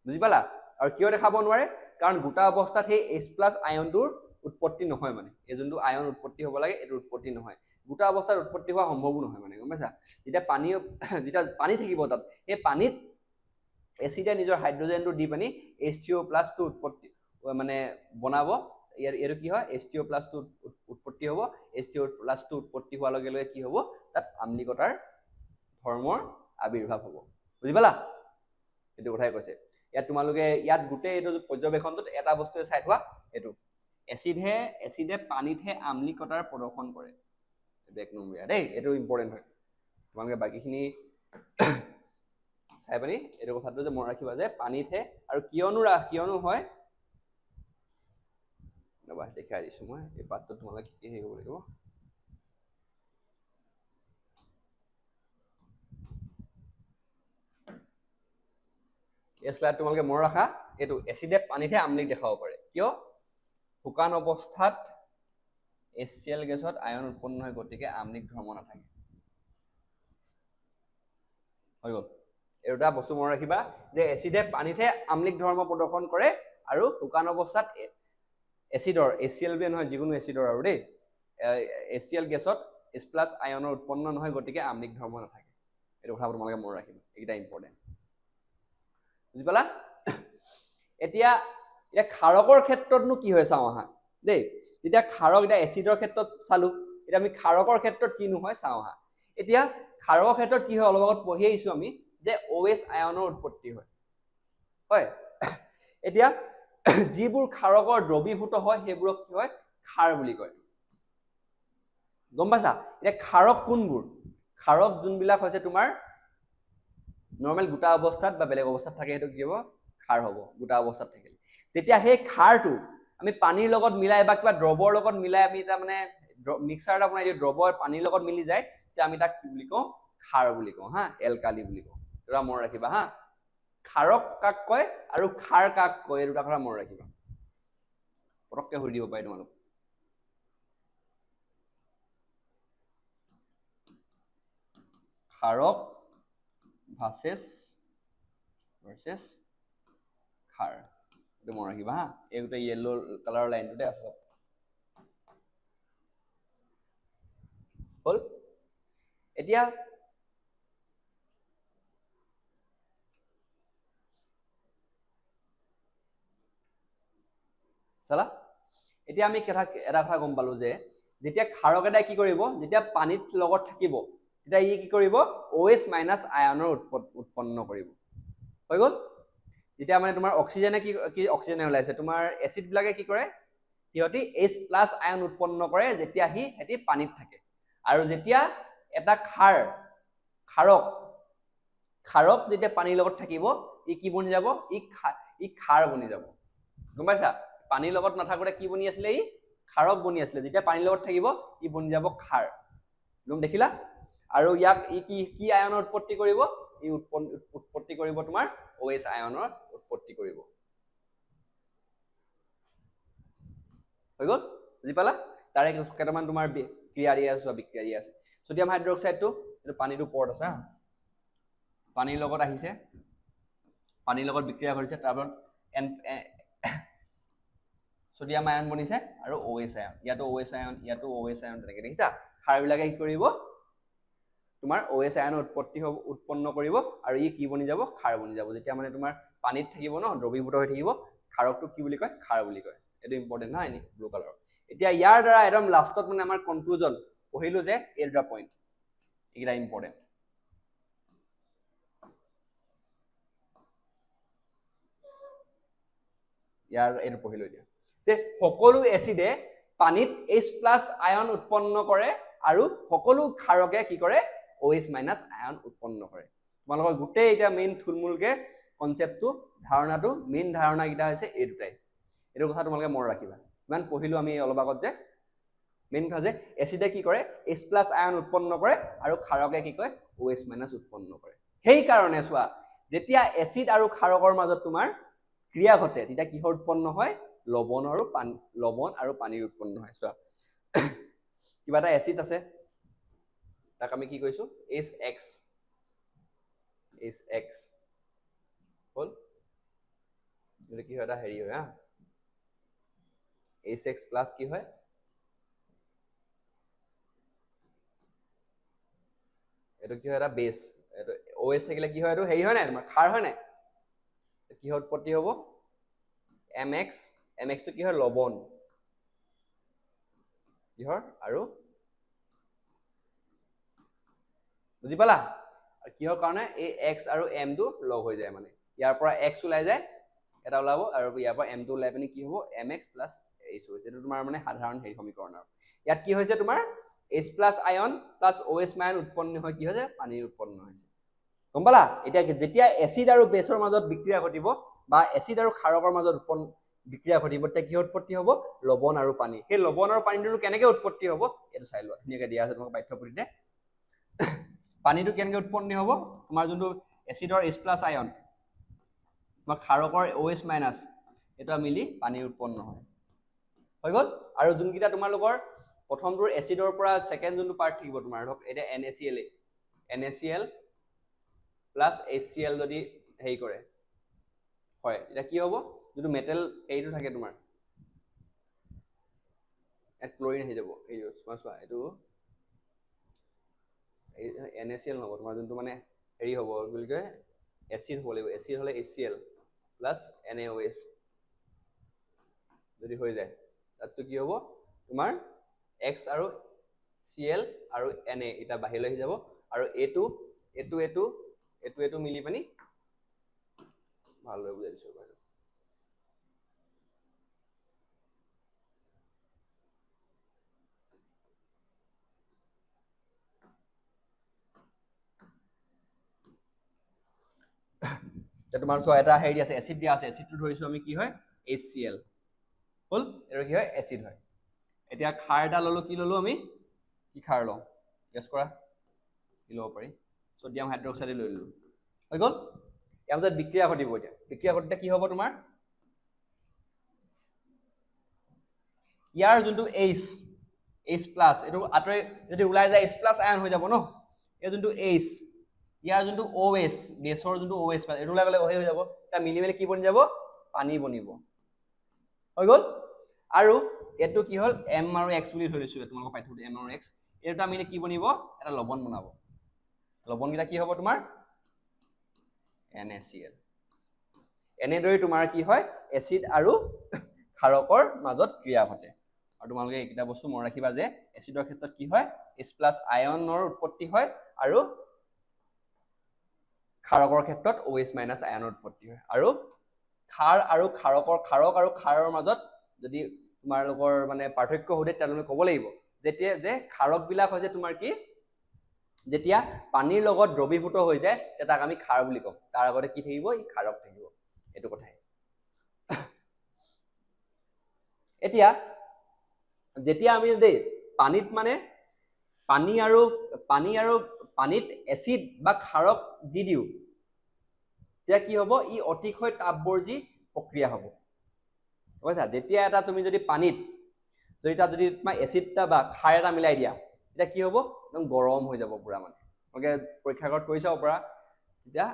বুজি পালা আৰু কিয় দেখাব নোৱাৰে কাৰণ গোটা অৱস্থাত সেই H+ আয়নটোৰ উৎপত্তি নহয় মানে এই যোনটো আয়ন উৎপত্তি হ'ব লাগে এটো উৎপত্তি নহয় গোটা অৱস্থাত উৎপত্তি হোৱা সম্ভৱো নহয় মানে গম পাইছা যেতিয়া পানী থাকিব তাত এই পানীত এসিডে নিজৰ হাইড্ৰোজেনটো দি পানি H3O+ টো উৎপত্তি মানে বনাব এটো কি হয় H3O+ টো উৎপত্তি হ'ব H3O+ টো উৎপত্তি হোৱাৰ লগে লগে কি হ'ব তাত আম্লিকতাৰ ধৰ্মৰ আবিৰ্ভাৱ হ'ব বুজি পালা এটো কথাই কৈছে ইয়াত তোমালোকে ইয়াত গুটে এটো পৰ্যবেক্ষণটোত এটা বস্তুৱে চাই থোৱা এটো এসিডে পানীতহে আম্লিকতাৰ প্ৰদৰ্শন কৰে এটো এক নম্বৰ দেই এটো ইম্পৰ্টেন্ট হয় তোমালোকে বাকিখিনি চাই পানি এটো কথাটো যে মন ৰাখিবা যে পানীতহে আৰু কিয়নো হয় নবা দেখাই দিছো মই এই পাতটো তোমালোকে কি হেৰি কৰিব লাগিব এই স্লাইড তোমালোকে মন ৰাখা এটো এসিডে পানীতহে আম্লিক দেখাব পাৰে কিয় শুকান অৱস্থাত HCl গেছত আয়ন উৎপন্ন হয় গতিকে আম্লিক ধৰ্ম নাথাকে হৈ গ'ল এটা বস্তু মন ৰাখিবা যে এসিডে পানীতহে আম্লিক ধৰ্ম প্ৰদৰ্শন কৰে আৰু শুকান অৱস্থাত এসিডৰ HCl বি নহয় যিকোনো এসিডৰ আৰু দেই HCl গেছত H+ আয়নৰ উৎপন্ন নহয় গতিকে আম্লিক ধৰ্ম নাথাকে এটো কথা তোমালোকে মন ৰাখিবা এইটা ইম্পৰ্টেন্ট বুজি পালা এতিয়া ক্ষাৰকৰ ক্ষেত্ৰতনো কি হয় চাও আহা দেই যেতিয়া ক্ষাৰক এটা এসিডৰ ক্ষেত্ৰত চালু এটা আমি ক্ষাৰকৰ ক্ষেত্ৰত কি নহয় চাও আহা এতিয়া ক্ষাৰকৰ ক্ষেত্ৰত কি হয় অলপ আগত পঢ়ি আহিছো আমি যে OH আয়নৰ উৎপত্তি হয় হয় এতিয়া যিবোৰ ক্ষাৰকৰ দ্ৰবীভূত হয় সেইবোৰক কি হয় ক্ষাৰ বুলি কয় গম পাইছা এতিয়া ক্ষাৰক কোনবোৰ ক্ষাৰক যোনবিলাক হৈছে তোমাৰ নৰমাল গোটা অৱস্থাত বা বেলেগ অৱস্থাত থাকে হেতু কি হ'ব ক্ষাৰ হ'ব গোটা অৱস্থাত থাকিলে যেতিয়া সেই ক্ষাৰটো আমি পানীৰ লগত মিলাই বা কিবা দ্ৰবৰ লগত মিলাই আমি এটা মানে মিক্সাৰ এটা বনাই দিও দ্ৰবৰ পানীৰ লগত মিলি যায় তে আমি তাক কি বুলি কওঁ ক্ষাৰ বুলি কওঁ হা এলকালি বুলি কওঁ এটা মন ৰাখিবা হা ক্ষাৰক কাক কয় আৰু ক্ষাৰ কাক কয় এই দুটা কথা মন ৰাখিবা পৰককে হৈ দিব পাই তোমালোক ক্ষাৰক ভাৰ্চেছ ক্ষাৰ এটো মন ৰাখিবা হা এই দুটা ইয়েলো কালাৰ লাইনটোতে আছে হল এতিয়া চলা এতিয়া আমি এটা কথা গম পালো যে যেতিয়া ক্ষাৰক এটা কি কৰিব যেতিয়া পানীত লগত থাকিব তেতিয়া ই কি কৰিব OH - আয়নৰ উৎপন্ন কৰিব হৈ গল যেতিয়া মানে তোমাৰ অক্সিজেনে কি অক্সিজেনে ওলাইছে তোমাৰ এসিড বিলাকে কি কৰে হিয়তি H+ আয়ন উৎপন্ন কৰে যেতিয়া হেতি পানীত থাকে আৰু যেতিয়া এটা ক্ষাৰক যেতিয়া পানীৰ লগত থাকিব ই কি বনি যাব ই ক্ষাৰ বনি যাব গম পাইছা পানীৰ লগত নাথাকোতে কি বনি আছিল ই ক্ষাৰক বনি আছিল যেতিয়া পানীৰ লগত থাকিব ই বনি যাব ক্ষাৰ তুমি দেখিলা আৰু ইয়াক ই কি আয়নৰ উৎপত্তি কৰিব ই উৎপত্তি কৰিব তোমাৰ OH আয়নৰ উৎপত্তি কৰিব হৈ গল বুজি পালা তাৰে কেইটামান তোমাৰ ক্ৰিয়া দিয়া আছে বিক্ৰিয়া দিয়া আছে সোডিয়াম হাইড্ৰক্সাইডটো এটো পানীৰ ওপৰত আছে পানীৰ লগত আহিছে পানীৰ লগত বিক্ৰিয়া কৰিছে তাৰপৰা সোডিয়াম আয়ন বনিছে আৰু OH আয়ন ইয়াতো OH আয়ন তেনেকে দেখিছা ক্ষাৰ বিলাকে কি কৰিব তোমাৰ OH আয়ন উৎপন্ন কৰিব আৰু ই কি বনি যাব ক্ষাৰ বনি যাব যেতিয়া মানে তোমাৰ পানীত থাকিব ন দ্ৰবীভূত হৈ থাকিব ক্ষাৰকটো কি বুলি কয় ক্ষাৰ বুলি কয় এটো ইম্পৰ্টেন্ট হয় নি ব্লু কালাৰ এতিয়া ইয়াৰ দ্বাৰা একদম লাষ্টত মানে আমাৰ কনক্লুজন পঢ়িলো যে এই দুটা পইণ্ট এইটা ইম্পৰ্টেন্ট ইয়াৰ এইটো পঢ়ি লৈ দিয়া যে সকলো এচিডে পানীত H+ আয়ন উৎপন্ন কৰে আৰু সকলো ক্ষাৰকে কি কৰে OH- আয়ন উৎপন্ন কৰে তোমালোকৰ গোটেই এটা মেইন থুলমূলকে কনসেপ্টটো ধাৰণাটো মেইন ধাৰণা কিটা হৈছে এই দুটাই এটো কথা তোমালোকে মন ৰাখিবা ইমান পঢ়িলো আমি অলপ আগত যে মেইন কথা যে এচিডে কি কৰে H+ আয়ন উৎপন্ন কৰে আৰু ক্ষাৰকে কি কয় OH- উৎপন্ন কৰে সেই কাৰণে চোৱা যেতিয়া এচিড আৰু ক্ষাৰকৰ মাজত তোমাৰ ক্ৰিয়া ঘটে তেতিয়া কি উৎপন্ন হয় লবণ আৰু পানীৰ উৎপন্ন হয় চোৱা কিবা এটা এচিড আছে তাক আমি কি কৈছো HX হল যদি কি হয় এটা হেৰি হয় হা HX+ কি হয় এটো কি হয় এটা বেস এটো OH থাকিলে কি হয় এটো হেৰি হয় নাই তোমাৰ ক্ষাৰ হয় নাই কি উৎপত্তি হ'ব MX তো কি হয় লবণ কিহৰ আৰু বুজি পালা কিহৰ কাৰণে এই X আৰু M টো লগ হৈ যায় মানে ইয়াৰ পৰা X ওলাই যায় এটা ওলাব আৰু ইয়াৰ পৰা M টো ওলাই পিনি কি হ'ব MX + H হৈছে এটো তোমাৰ মানে সাধাৰণ হেৰি সমীকৰণ আৰু ইয়াত কি হৈছে তোমাৰ H+ আয়ন + OH- আয়ন উৎপন্ন হয় কি হৈছে পানীৰ উৎপন্ন হৈছে গম পালা এতিয়া যেতিয়া এচিড আৰু বেছৰ মাজত বিক্ৰিয়া ঘটিব বা এচিড আৰু ক্ষাৰকৰ মাজত বিক্ৰিয়া ঘটিব তেতিয়া কি উৎপত্তি হ'ব লবণ আৰু পানী সেই লবণ আৰু পানীটো কেনেকৈ উৎপত্তি হ'ব এটো চাই লোৱা ধুনীয়াকৈ দিয়া আছে তোমাক পাঠ্যপুথিতে পানীটো কেনেকৈ উৎপন্ন হ'ব তোমাৰ যোনটো এচিডৰ H+ আয়ন বা ক্ষাৰকৰ OH- এটা মিলি পানী উৎপন্ন হয় হৈ গল আৰু যোনকিটা তোমালোকৰ প্ৰথমটোৰ এচিডৰ পৰা সেকেন্ড যোনটো পাৰ্ট থাকিব তোমাৰ ধৰক এটা NaCl + HCl যদি হেই কৰে হয় এটা কি হ'ব যোনটো মেটেল এইটো থাকে তোমাৰ এট ক্লোৰিন হৈ যাব এই চোৱা এইটো NaCl নহব তোমাৰ যোনটো মানে হেৰি হ'ব বুলি কয় এচিড হ'ব লাগিব এচিড হলে HCl + NaOH যদি হৈ যায় তাতটো কি হ'ব তোমাৰ X আৰু Cl আৰু Na এটা বাহিৰলৈ আহি যাব আৰু এইটো মিলি পানি ভালদৰে বুজাই দিছো বাৰু তোমাৰ চোৱা এটা হেৰি আছে এচিড দিয়া আছে এচিডটো ধৰিছো আমি কি হয় HCl হল এটো কি হয় এচিড হয় এতিয়া ক্ষাৰ এটা ললো কি ললো আমি কি ক্ষাৰ লওঁ গেছ কৰা কি লব পাৰি সোডিয়াম হাইড্ৰক্সাইড লৈ ললো হৈ গল ইয়াৰ মাজত বিক্ৰিয়া ঘটিব এতিয়া বিক্ৰিয়া ঘটিলে কি হ'ব তোমাৰ ইয়াৰ যোনটো H+ এটো আতৰে যদি ওলাই যায় H+ আয়ন হৈ যাব ন এই যোনটো H ইয়াৰ যোনটো OH বেছৰ যোনটো OH এটো ওলাই গলে হৈ যাব তা মিলি মিলি কি বনি যাব পানী বনিব হৈ গল আৰু এটো কি হল M আৰু X বুলি ধৰিছো তোমালোকৰ পাঠ্যপুথি M আৰু X এটা মিলি কি বনিব এটা লবণ বনাব লবণ কিটা কি হ'ব তোমাৰ NaCl এনেদৰে তোমাৰ কি হয় এচিড আৰু ক্ষাৰকৰ মাজত ক্ৰিয়া ঘটে আৰু তোমালোকে এইকিটা বস্তু মন ৰাখিবা যে এচিডৰ ক্ষেত্ৰত কি হয় H+ আয়নৰ উৎপত্তি হয় আৰু ক্ষাৰকৰ ক্ষেত্ৰত OH- আয়নৰ উৎপত্তি হয় আৰু ক্ষাৰ আৰু ক্ষাৰক আৰু ক্ষাৰৰ মাজত যদি তোমালোকৰ মানে পাৰ্থক্য হতে তেওঁলোকে ক'ব লাগিব যেতিয়া যে ক্ষাৰক বিলাক হৈছে তোমাৰ কি যেতিয়া পানীৰ লগত দ্ৰবীভূত হৈ যায় তাক আমি ক্ষাৰ বুলি কওঁ তাৰ আগতে কি থাকিব ই ক্ষাৰক থাকিব এটো কথাই এতিয়া যেতিয়া আমি দেই পানীত মানে পানীত এচিড বা ক্ষাৰক দি দিও তেতিয়া কি হ'ব ই অতিশয় তাপবৰ্জী প্ৰক্ৰিয়া হ'ব বুজিছা যেতিয়া এটা তুমি যদি পানীত যদি তোমাৰ এচিডটা বা ক্ষাৰ এটা মিলাই দিয়া তেতিয়া কি হ'ব একদম গৰম হৈ যাব পুৰা মানে ওকে পৰীক্ষাগাৰত কৰি চাব পৰা তেতিয়া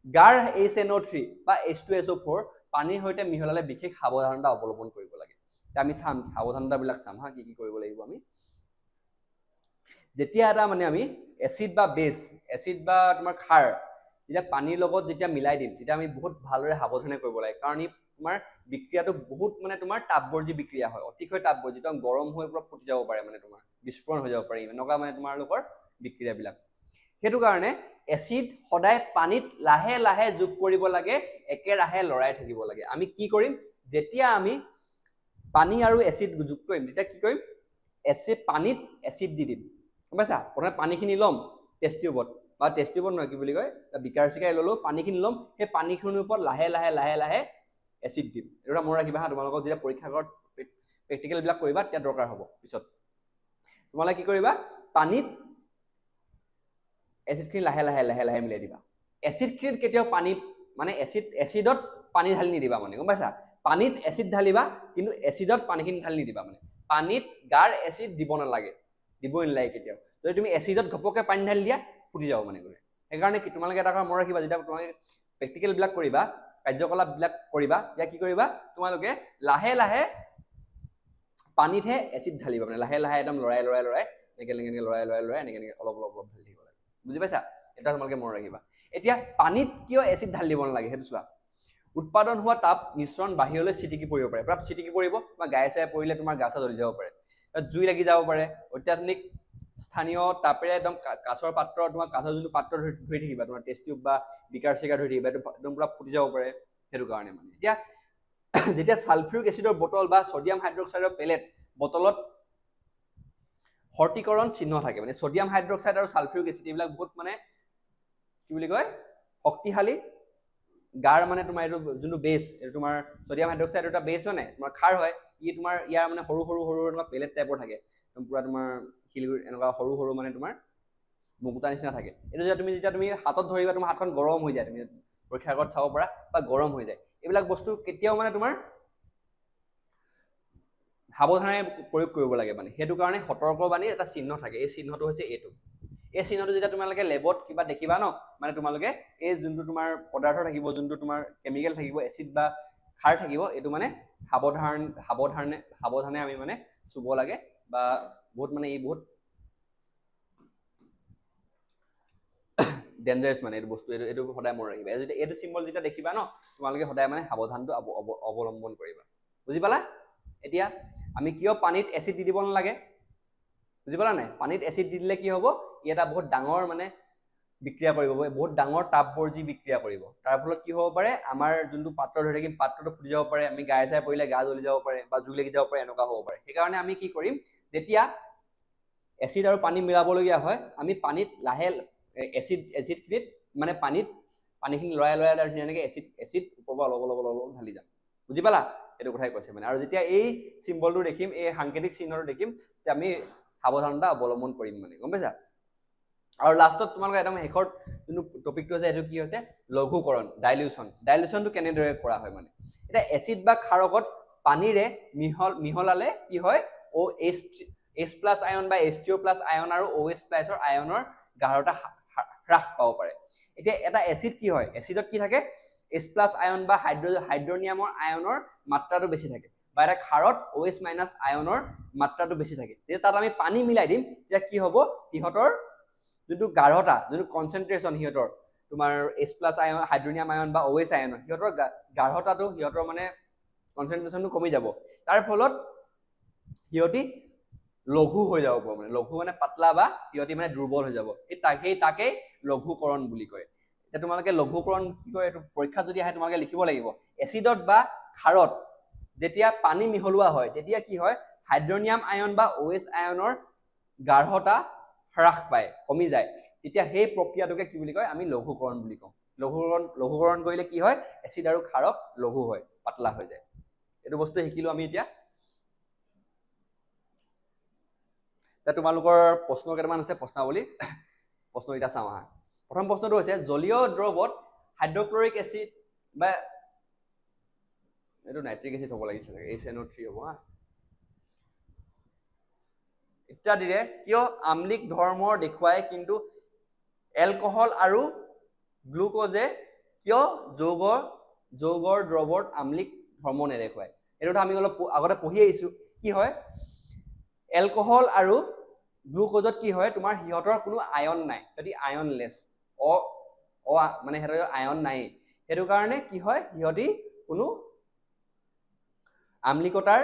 গাৰ HNO3 বা H2SO4 পানীৰ সৈতে মিহলালে বিশেষ সাৱধানতা অৱলম্বন কৰিব লাগে আমি চাম সাৱধানতাবিলাক চাম হা কি কি কৰিব লাগিব আমি যেতিয়া এটা মানে আমি এচিড বা বেস এচিড বা তোমাৰ ক্ষাৰ যেতিয়া পানীৰ লগত যেতিয়া মিলাই দিম তেতিয়া আমি বহুত ভালদৰে সাৱধানে কৰিব লাগে কাৰণ ই তোমাৰ বিক্ৰিয়াটো বহুত মানে তোমাৰ তাপবৰ্জী বিক্ৰিয়া হয় অতিশয় তাপবৰ্জী একদম গৰম হৈ পুৰা ফুটি যাব পাৰে মানে তোমাৰ বিস্ফোৰণ হৈ যাব পাৰে এনেকুৱা মানে তোমালোকৰ বিক্ৰিয়াবিলাক সেইটো কাৰণে এচিড সদায় পানীত লাহে লাহে যোগ কৰিব লাগে একেৰাহে লৰাই থাকিব লাগে আমি কি কৰিম যেতিয়া আমি পানী আৰু এচিড যোগ কৰিম তেতিয়া কি কৰিম এচিড পানীত এচিড দি দিম গম পাইছা প্ৰথমে পানীখিনি ল'ম টেষ্ট টিউবত বা টেষ্ট টিউবত নহয় কি বুলি কয় বিকাৰ চিকাই ল'লো পানীখিনি ল'ম সেই পানীখিনিৰ ওপৰত লাহে লাহে লাহে লাহে এচিড দিম এটা মনত ৰাখিবা হা তোমালোকক যেতিয়া পৰীক্ষাগাৰত প্ৰেক্টিকেল বিলাক কৰিবা তেতিয়া দৰকাৰ হ'ব পিছত তোমালোকে কি কৰিবা পানীত এচিডখিনি লাহে লাহে লাহে লাহে মিলাই দিবা এচিডখিনিত কেতিয়াও পানী মানে এচিডত পানী ঢালি নিদিবা মানে গম পাইছা পানীত এচিড ঢালিবা কিন্তু এচিডত পানীখিনি ঢালি নিদিবা মানে পানীত গাৰ এচিড দিব নালাগে দিবই নালাগে কেতিয়াও যদি তুমি এচিডত ঘপককৈ পানী ঢালি দিয়া ফুটি যাব মানে গ'লে সেইকাৰণে কি তোমালোকে এটা কথা মনত ৰাখিবা যেতিয়া তোমালোকে প্ৰেক্টিকেল বিলাক কৰিবা কাৰ্যকলাপ বিলাক কৰিবা তেতিয়া কি কৰিবা তোমালোকে লাহে লাহে পানীতহে এচিড ঢালিবা মানে লাহে লাহে একদম লৰাই লৰাই লৰাই এনেকৈ এনেকৈ লৰাই লৰাই লৰাই এনেকৈ এনেকৈ অলপ অলপ অলপ ঢালি দিব লাগে বুজি পাইছা এটা তোমালোকে মনত ৰাখিবা এতিয়া পানীত কিয় এচিড ঢালি দিব নালাগে সেইটো চোৱা উৎপাদন হোৱা তাপ মিশ্ৰণ বাহিৰলৈ ছিটিকি পৰিব পাৰে প্ৰায় ছিটিকি পৰিব বা গায়ে চায়ে পৰিলে তোমাৰ গা চা জ্বলি যাব পাৰে জুই লাগি যাব পাৰে অত্যাধুনিক স্থানীয় তাপেৰে একদম কাছৰ পাত্ৰ তোমাৰ কাছৰ যোনটো পাত্ৰ ধৰি থাকিবা তোমাৰ টেষ্ট টিউব বা বিকাৰ চিকাৰ ধৰি থাকিবা এইটো একদম পুৰা ফুটি যাব পাৰে সেইটো কাৰণে মানে এতিয়া যেতিয়া সালফিউৰিক এচিডৰ বটল বা ছডিয়াম হাইড্ৰক্সাইডৰ পেলেট বটলত হৰ্টিকৰণ চিহ্ন থাকে মানে ছডিয়াম হাইড্ৰক্সাইড আৰু সালফিউৰিক এচিড এইবিলাক বহুত মানে কি বুলি কয় শক্তিশালী গাৰ মানে তোমাৰ এইটো যোনটো বেছ এইটো তোমাৰ ছডিয়াম হাইড্ৰক্সাইড এটা বেছ হয় নাই তোমাৰ খাৰ হয় ই তোমাৰ ইয়াৰ মানে সৰু সৰু সৰু এনেকুৱা পেলেট টাইপৰ থাকে পুৰা তোমাৰ শিলগুৰি এনেকুৱা সৰু সৰু মানে তোমাৰ মুকুতা নিচিনা থাকে এইটো যেতিয়া তুমি হাতত ধৰিবা তোমাৰ হাতখন গৰম হৈ যায় তুমি পৰীক্ষাৰ আগত চাব পাৰা বা গৰম হৈ যায় এইবিলাক বস্তু কেতিয়াও মানে তোমাৰ সাৱধানে প্ৰয়োগ কৰিব লাগে মানে সেইটো কাৰণে সতৰ্কবাণী এটা চিহ্ন থাকে এই চিহ্নটো হৈছে এইটো এই চিহ্নটো যেতিয়া তোমালোকে লেবত কিবা দেখিবা ন মানে তোমালোকে এই যোনটো তোমাৰ পদাৰ্থ থাকিব যোনটো তোমাৰ কেমিকেল থাকিব এচিড বা খাৰ থাকিব এইটো মানে সাৱধানে আমি মানে চুব লাগে বা বহুত মানে এই বহুত ডেঞ্জাৰাছ মানে এইটো বস্তু এইটো সদায় মনত ৰাখিবা এইটো চিম্বল যেতিয়া দেখিবা ন তোমালোকে সদায় মানে সাৱধানটো অৱলম্বন কৰিবা বুজি পালা এতিয়া আমি কিয় পানীত এচিড দি দিব নালাগে বুজি পালা নাই পানীত এচিড দি দিলে কি হ'ব ই এটা বহুত ডাঙৰ মানে বিক্ৰিয়া কৰিব বহুত ডাঙৰ তাপবৰ্জি বিক্ৰিয়া কৰিব তাৰ ফলত কি হ'ব পাৰে আমাৰ যোনটো পাত্ৰ ধৰি থাকিম পাত্ৰটো ফুটি যাব পাৰে আমি গায়ে চায়ে পৰিলে গা জ্বলি যাব পাৰে বা জুই লাগি যাব পাৰে এনেকুৱা হ'ব পাৰে সেইকাৰণে আমি কি কৰিম যেতিয়া এচিড আৰু পানী মিলাবলগীয়া হয় আমি পানীত লাহে এচিডখিনিত মানে পানীখিনি লৰাই লৰাই ধুনীয়াকৈ এচিড ওপৰৰ পৰা অলপ অলপ অলপ ঢালি যাম বুজি পালা এইটো কথাই কৈছে মানে আৰু যেতিয়া এই চিম্বলটো দেখিম এই সাংকেতিক চিহ্নটো দেখিম তেতিয়া আমি সাৱধানতা অৱলম্বন কৰিম মানে গম পাইছা আৰু লাষ্টত তোমালোকে একদম শেষৰ যোনটো টপিকটো আছে এইটো কি হৈছে লঘুকৰণ ডাইলিউশ্যনটো কেনেদৰে কৰা হয় মানে এতিয়া এচিড বা ক্ষাৰকত পানীৰে মিহলালে কি হয় H+ আয়ন বা H3+ আয়ন আৰু OH+ আয়নৰ গাঢ়তা হ্ৰাস পাব পাৰে এতিয়া এটা এচিড কি হয় এচিডত কি থাকে H+ আয়ন বা হাইড্ৰনিয়ামৰ আয়নৰ মাত্ৰাটো বেছি থাকে বা এটা ক্ষাৰত OH- আয়নৰ মাত্ৰাটো বেছি থাকে যেতিয়া তাত আমি পানী মিলাই দিম তেতিয়া কি হ'ব সিহঁতৰ যোনটো গাঢ়তা যোনটো কনচেন্ট্ৰেশ্যন সিহঁতৰ তোমাৰ H+ আয়ন হাইড্ৰনিয়াম আয়ন বা OH আয়নৰ সিহঁতৰ গাঢ়তাটো সিহঁতৰ মানে কনচেন্ট্ৰেশ্যনটো কমি যাব তাৰ ফলত সিহঁতি লঘু হৈ যাব মানে লঘু মানে পাতলা বা সিহঁতি মানে দুৰ্বল হৈ যাব তাকেই লঘুকৰণ বুলি কয় এতিয়া তোমালোকে লঘুকৰণ কি কয় এইটো পৰীক্ষাত যদি আহে তোমালোকে লিখিব লাগিব এচিডত বা ক্ষাৰত যেতিয়া পানী মিহলোৱা হয় তেতিয়া কি হয় হাইড্ৰনিয়াম আয়ন বা OH আয়নৰ গাঢ়তা হ্ৰাস পায় কমি যায় তেতিয়া সেই প্ৰক্ৰিয়াটোকে কি বুলি কয় আমি লঘুকৰণ বুলি কওঁ লঘুকৰণ কৰিলে কি হয় এচিড আৰু ক্ষাৰক লঘু হয় পাতলা হৈ যায় এইটো বস্তু শিকিলো আমি এতিয়া তোমালোকৰ প্ৰশ্ন কেইটামান আছে প্ৰশ্নাৱলী প্ৰশ্নকেইটা চাওঁ আহা প্ৰথম প্ৰশ্নটো হৈছে জলীয় দ্ৰৱত হাইড্ৰক্লৰিক এচিড বা এইটো নাইট্ৰিক এচিড হ'ব লাগিছিল HNO3 হ'ব হা ইত্যাদিৰে কিয় আম্লিক ধৰ্মৰ দেখুৱায় কিন্তু এলকহল আৰু গ্লুকোজে কিয় যৌগৰ দ্ৰৱত আম্লিক ধৰ্ম নেদেখুৱায় এইটো আমি অলপ আগতে পঢ়ি আহিছো কি হয় এলকহল আৰু গ্লুকোজত কি হয় তোমাৰ সিহঁতৰ কোনো আয়ন নাই যদি আয়নলেছ মানে সিহঁতৰ আয়ন নাই সেইটো কাৰণে কি হয় সিহঁতি কোনো আম্লিকতাৰ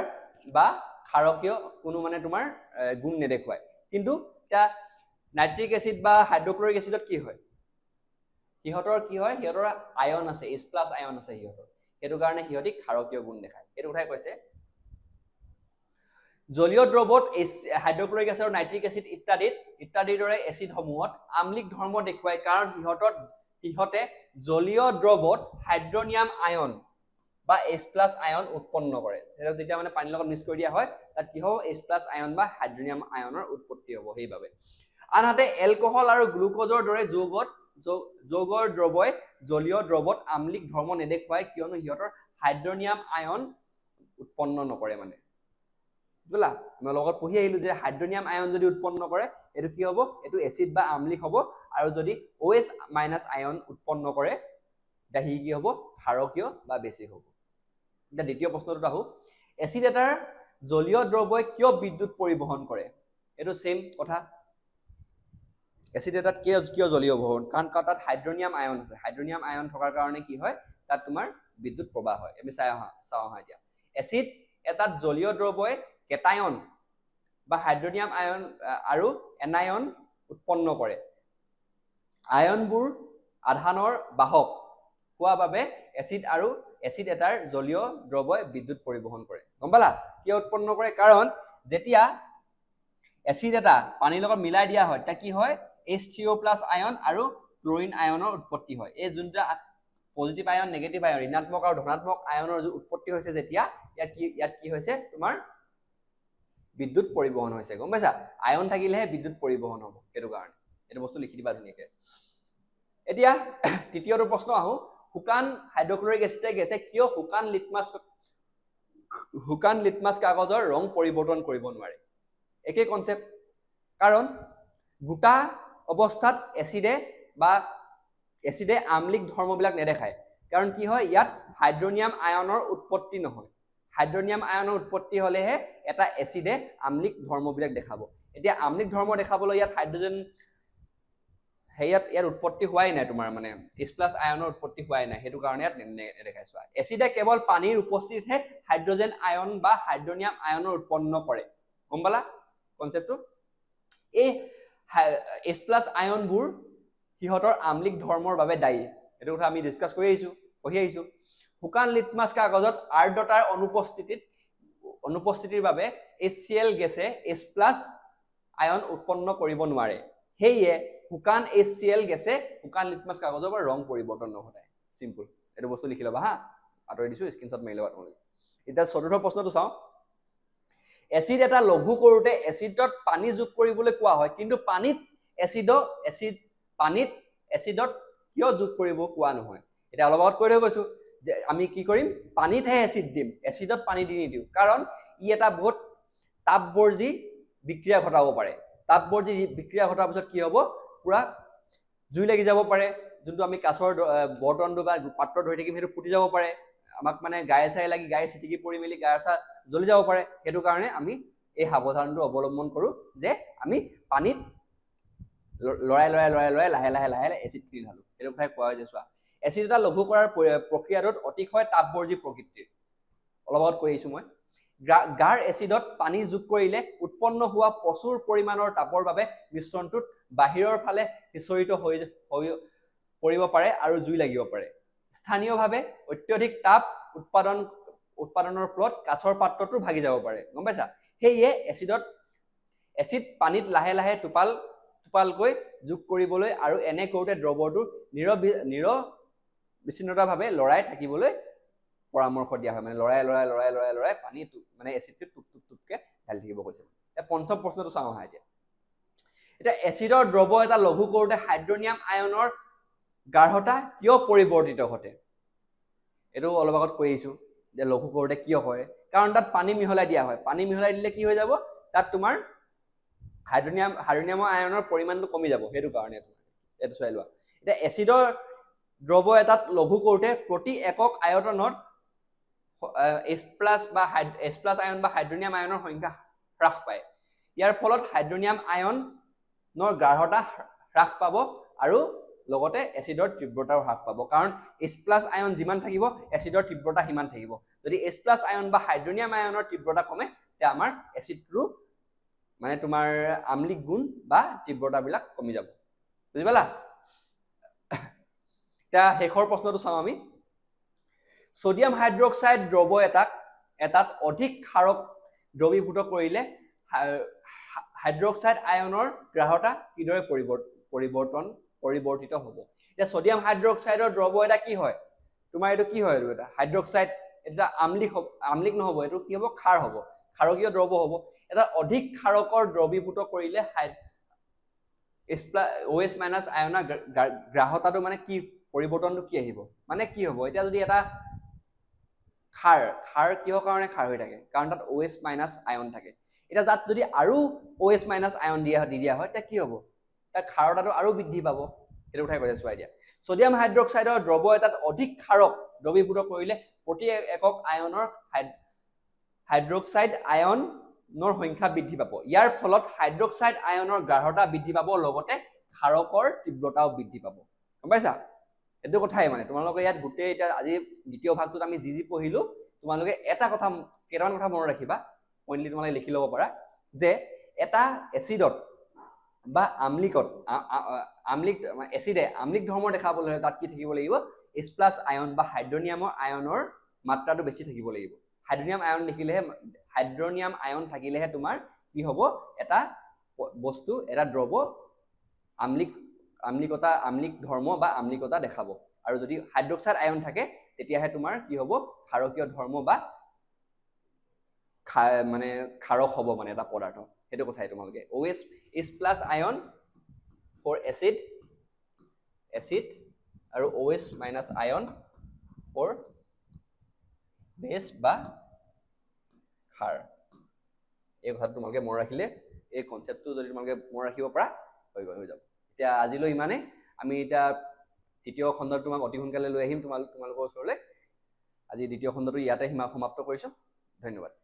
বা ক্ষাৰকীয় কোনো মানে তোমাৰ গুণ নেদেখুৱায় কিন্তু এতিয়া নাইট্ৰিক এচিড বা হাইড্ৰক্লৰিক এচিডত কি হয় সিহঁতৰ আয়ন আছে H+ আয়ন আছে সিহঁতৰ সেইটো কাৰণে সিহঁতি ক্ষাৰকীয় গুণ দেখায় এইটো কথাই কৈছে জলীয় দ্ৰৱত হাইড্ৰক্লৰিক এচিড আৰু নাইট্ৰিক এচিড ইত্যাদিৰ দৰে এচিডসমূহত আম্লিক ধৰ্ম দেখুৱায় কাৰণ সিহঁতে জলীয় দ্ৰৱত হাইড্ৰনিয়াম আয়ন বা H+ আয়ন উৎপন্ন কৰে এটা যেতিয়া মানে পানীৰ লগত মিক্স কৰি দিয়া হয় তাত কি হ'ব H+ আয়ন বা হাইড্ৰনিয়াম আয়নৰ উৎপত্তি হ'ব সেইভাবে আনহাতে এলকহল আৰু গ্লুকোজৰ দৰে যৌগৰ দ্ৰৱই জলীয় দ্ৰৱত আম্লিক ধৰ্ম নেদেখুৱায় কিয়নো সিহঁতৰ হাইড্ৰনিয়াম আয়ন উৎপন্ন নকৰে মানে বুঝলা আমি লগত পঢ়ি আহিলো যে হাইড্ৰনিয়াম আয়ন যদি উৎপন্ন কৰে এটো কি হ'ব এটো এসিড বা আম্লিক হ'ব আৰু যদি OH- আয়ন উৎপন্ন কৰে দাহি কি হ'ব ক্ষাৰকীয় বা বেসিক হ'ব এটা দ্বিতীয় প্ৰশ্নটো আহো এসিড এটাৰ জলীয় দ্ৰৱই কিয় বিদ্যুৎ পৰিবহন কৰে এটো সেম কথা এসিড এটাত কিয় জলীয় বহন কাৰণ তাত হাইড্ৰনিয়াম আয়ন আছে হাইড্ৰনিয়াম আয়ন থকাৰ কাৰণে কি হয় তাত তোমাৰ বিদ্যুৎ প্ৰবাহ হয় আমি চাও এতিয়া এসিড এটাত জলীয় দ্ৰৱই কেটায়ন বা হাইড্ৰনিয়াম আয়ন আৰু এনায়ন উৎপন্ন কৰে আয়নবোৰ আধানৰ বাহক হোৱা বাবে এসিড এটাৰ জলীয় দ্ৰৱই বিদ্যুৎ পৰিবহন কৰে গম পালা কিয় উৎপন্ন কৰে কাৰণ যেতিয়া এসিড এটা পানীৰ লগত মিলাই দিয়া হয় তা কি হয় H3O+ আয়ন আৰু ক্লোৰিন আয়নৰ উৎপত্তি হয় এই যোনটা পজিটিভ আয়ন নেগেটিভ আয়ন ঋণাত্মক আৰু ধনাত্মক আয়নৰ যে উৎপত্তি হৈছে যেতিয়া ইয়াত কি হৈছে তোমাৰ বিদ্যুৎ পৰিবহন হৈছে গম পাইছা আয়ন থাকিলেহে বিদ্যুৎ পৰিবহন হ'ব এটো কাৰণে এটো বস্তু লিখি দিবা ধুনিয়াকে এতিয়া তৃতীয়টো প্ৰশ্ন আহো শুকান হাইড্ৰক্লৰিক এচিডে গেছে কিয় শুকান লিটমাছ কাগজৰ ৰং পৰিৱৰ্তন কৰিব নোৱাৰে একে কনসেপ্ট কাৰণ গোটা অৱস্থাত এচিডে আম্লিক ধৰ্মবিলাক নেদেখায় কাৰণ কি হয় ইয়াত হাইড্ৰনিয়াম আয়নৰ উৎপত্তি নহয় হাইড্ৰনিয়াম আয়নৰ উৎপত্তি হলেহে এটা এচিডে আম্লিক ধৰ্মবিলাক দেখাব এতিয়া আম্লিক ধৰ্ম দেখাবলৈ ইয়াত হাইড্ৰজেন ইয়াৰ উৎপত্তি হোৱাই নাই তোমাৰ মানে H+ আয়নৰ উৎপত্তি হোৱাই নাই হেতু কাৰণে ইয়াত নেদেখাইছো এচিডে কেৱল পানীৰ উপস্থিতিতহে হাইড্ৰজেন আয়ন বা হাইড্ৰনিয়াম আয়নৰ উৎপন্ন কৰে গম পালা কনসেপ্টটো এই H+ আয়নবোৰ সিহঁতৰ আম্লিক ধৰ্মৰ বাবে দায়ী এটো কথা আমি ডিসকাস কৰি আহিছো শুকান লিটমাছ কাগজত আৰ্দ্ৰতাৰ অনুপস্থিতিৰ বাবে HCl গেছে H+ আয়ন উৎপন্ন কৰিব নোৱাৰে হেয়ে শুকান HCl গেছে শুকান লিটমাছ কাগজৰ পৰা ৰং পৰিৱৰ্তন নঘটায় সিম্পল এটো বস্তু লিখি লবা হা আতৰি দিছো স্ক্ৰিনশ্বট মাৰি লবা তোমালোকে এটা চতুৰ্থ প্ৰশ্নটো চাও এসিড এটা লঘু কৰোতে এসিডত পানী যোগ কৰিবলৈ কোৱা হয় কিন্তু পানীত এসিডত কিয় যোগ কৰিব কোৱা নহয় এটা অলপ আগত কৈ গৈছো যে আমি কি কৰিম পানীতহে এসিড দিম এসিডত পানী দি নিদিও কাৰণ ই এটা বহুত তাপবৰ্জি বিক্ৰিয়া ঘটাব পাৰে তাপবৰ্জি বিক্ৰিয়া ঘটাৰ পিছত কি হ'ব পুৰা জুই লাগি যাব পাৰে যোনটো আমি কাছৰ বৰ্তনটো বা পাত্ৰ ধৰি থাকিম হেতু ফুটি যাব পাৰে আমাক মানে গায়ে চাই লাগি গায়ে চিটিকি পৰি মেলি গায়সা জ্বলি যাব পাৰে হেতু কাৰণে আমি এই সাৱধানটো অৱলম্বন কৰো যে আমি পানীত লৰাই লাহে এসিড খিনি ঢালো হেতু কথাই কোৱা হৈছে চোৱা এসিড এটা লঘু কৰাৰ প্ৰক্ৰিয়াটোত অতিশয় তাপবৰ্জি প্ৰকৃতিৰ অলপত কৈ আহিছো মই গাৰ এসিডত পানী যোগ কৰিলে উৎপন্ন হোৱা প্ৰচুৰ পৰিমাণৰ তাপৰ বাবে মিশ্ৰণটোত বাহিৰৰ ফালে হিচৰিত হৈ পৰিব পাৰে আৰু জুই লাগিব পাৰে স্থানীয়ভাৱে অত্যধিক তাপ উৎপাদনৰ ফলত কাছৰ পাত্ৰটো ভাগি যাব পাৰে গম পাইছা হেয়ে এসিড পানীত লাহে লাহে টোপালকৈ যোগ কৰিবলৈ আৰু এনে কৰোতে দ্ৰৱটো নিৰবিচ্ছিন্নতাভাৱে লৰাই থাকিবলৈ পৰামৰ্শ দিয়া হয় মানে লৰাই পানী মানে এসিডটো টুপকে ঢালি থাকিব কৈছে এই পঞ্চম প্ৰশ্নটো চাও হা এটা এসিডৰ দ্ৰৱ এটা লঘু কৰোতে হাইড্ৰনিয়াম আয়নৰ গাঢ়তা কিয় পৰিৱৰ্তিত ঘটে এটো অলপ আগত কৈ আহিছো যে লঘু কৰোতে কিয় হয় কাৰণ তাত পানী মিহলাই দিয়া হয় পানী মিহলাই দিলে কি হৈ যাব তাত তোমাৰ হাইড্ৰনিয়াম আয়নৰ পৰিমাণটো কমি যাব হেতু কাৰণে এটো চাই লোৱা এটা এসিডৰ দ্ৰৱ এটাত লঘু কৰোতে প্ৰতি একক আয়তনত H+ আয়ন বা হাইড্ৰনিয়াম আয়নৰ সংখ্যা হ্ৰাস পায় ইয়াৰ ফলত হাইড্ৰনিয়াম আয়নৰ গাঢ়তা হ্ৰাস পাব আৰু লগতে এসিডৰ তীব্ৰতাও হ্ৰাস পাব কাৰণ H+ আয়ন যিমান থাকিব এসিডৰ তীব্ৰতা হিমান থাকিব যদি H+ আয়ন বা হাইড্ৰনিয়াম আয়নৰ তীব্ৰতা কমে তে আমাৰ এসিডটো মানে তোমাৰ আম্লিক গুণ বা তীব্ৰতা বিলাক কমি যাব বুজি পালা তা হেখৰ প্ৰশ্নটো চাও আমি সোডিয়াম হাইড্ৰক্সাইড দ্ৰৱ এটাক এটাত অধিক ক্ষাৰক দ্ৰৱীভূত কৰিলে হাইড্ৰক্সাইড আয়নৰ গ্ৰাহতা কিদৰে পৰিৱৰ্তিত হ'ব এতিয়া সোডিয়াম হাইড্ৰক্সাইডৰ দ্ৰৱ এটা কি হয় তোমাৰ এইটো কি হয় এটা হাইড্ৰক্সাইড এটা আমলিক নহব এইটো কি হ'ব ক্ষাৰ হ'ব ক্ষাৰকীয় দ্ৰৱ হ'ব এটা অধিক ক্ষাৰকৰ দ্ৰৱীভূত কৰিলে OH মাইনাছ আয়নৰ গ্ৰাহতাটো মানে কি পৰিৱৰ্তনটো কি আহিব মানে কি হ'ব এতিয়া যদি এটা ক্ষাৰ কিহৰ কাৰণে ক্ষাৰ হৈ থাকে কাৰণ তাত OH মাইনাছ আয়ন থাকে এটা তাত যদি আৰু OH মাইনাছ আয়ন দিয়া হয় তেতিয়া কি হ'ব তাৰ ক্ষাৰতাটো আৰু বৃদ্ধি পাব সেইটো কথাই কৈছে চোৱা এতিয়া সোডিয়াম হাইড্ৰক্সাইডৰ দ্ৰৱ এটাত অধিক ক্ষাৰক দ্ৰৱীভূত কৰিলে প্ৰতি একক আয়নৰ হাইড্ৰক্সাইড আয়নৰ সংখ্যা বৃদ্ধি পাব ইয়াৰ ফলত হাইড্ৰক্সাইড আয়নৰ গাঢ়তা বৃদ্ধি পাব লগতে ক্ষাৰকৰ তীব্ৰতাও বৃদ্ধি পাব গম পাইছা এইটো কথাই মানে তোমালোকে ইয়াত গোটেই এটা আজি দ্বিতীয় ভাগটোত আমি যি পঢ়িলো তোমালোকে এটা কথা কেইটামান কথা মনত ৰাখিবা পইণ্টলি তোমালোকে লিখি ল'ব পাৰা যে এটা এচিডত বা আমলিকত এচিডে আমলিক ধৰ্মৰ দেখাবলৈ হ'লে তাত কি থাকিব লাগিব H+ আয়ন বা হাইড্ৰনিয়ামৰ আয়নৰ মাত্ৰাটো বেছি থাকিব লাগিব হাইড্ৰনিয়াম আয়ন থাকিলেহে তোমাৰ কি হ'ব এটা বস্তু এটা দ্ৰৱ আমলিক ধৰ্ম বা আমলিকতা দেখাব আৰু যদি হাইড্ৰক্সাইড আয়ন থাকে তেতিয়াহে তোমাৰ কি হ'ব ক্ষাৰকীয় ধৰ্ম বা মানে ক্ষাৰক হ'ব মানে এটা পদাৰ্থ সেইটো কথাই তোমালোকে OH H+ ion for acid আৰু OH minus ion for base বা ক্ষাৰ এই কথাটো তোমালোকে মনত ৰাখিলে এই কনচেপ্টটো যদি তোমালোকে মনত ৰাখিব পাৰা হৈ যাব এতিয়া আজিলৈ ইমানে আমি এতিয়া দ্বিতীয় খণ্ডত তোমাক অতি সোনকালে লৈ আহিম তোমালোকৰ ওচৰলৈ আজি দ্বিতীয় খণ্ডটো ইয়াতে সমাপ্ত কৰিছো ধন্যবাদ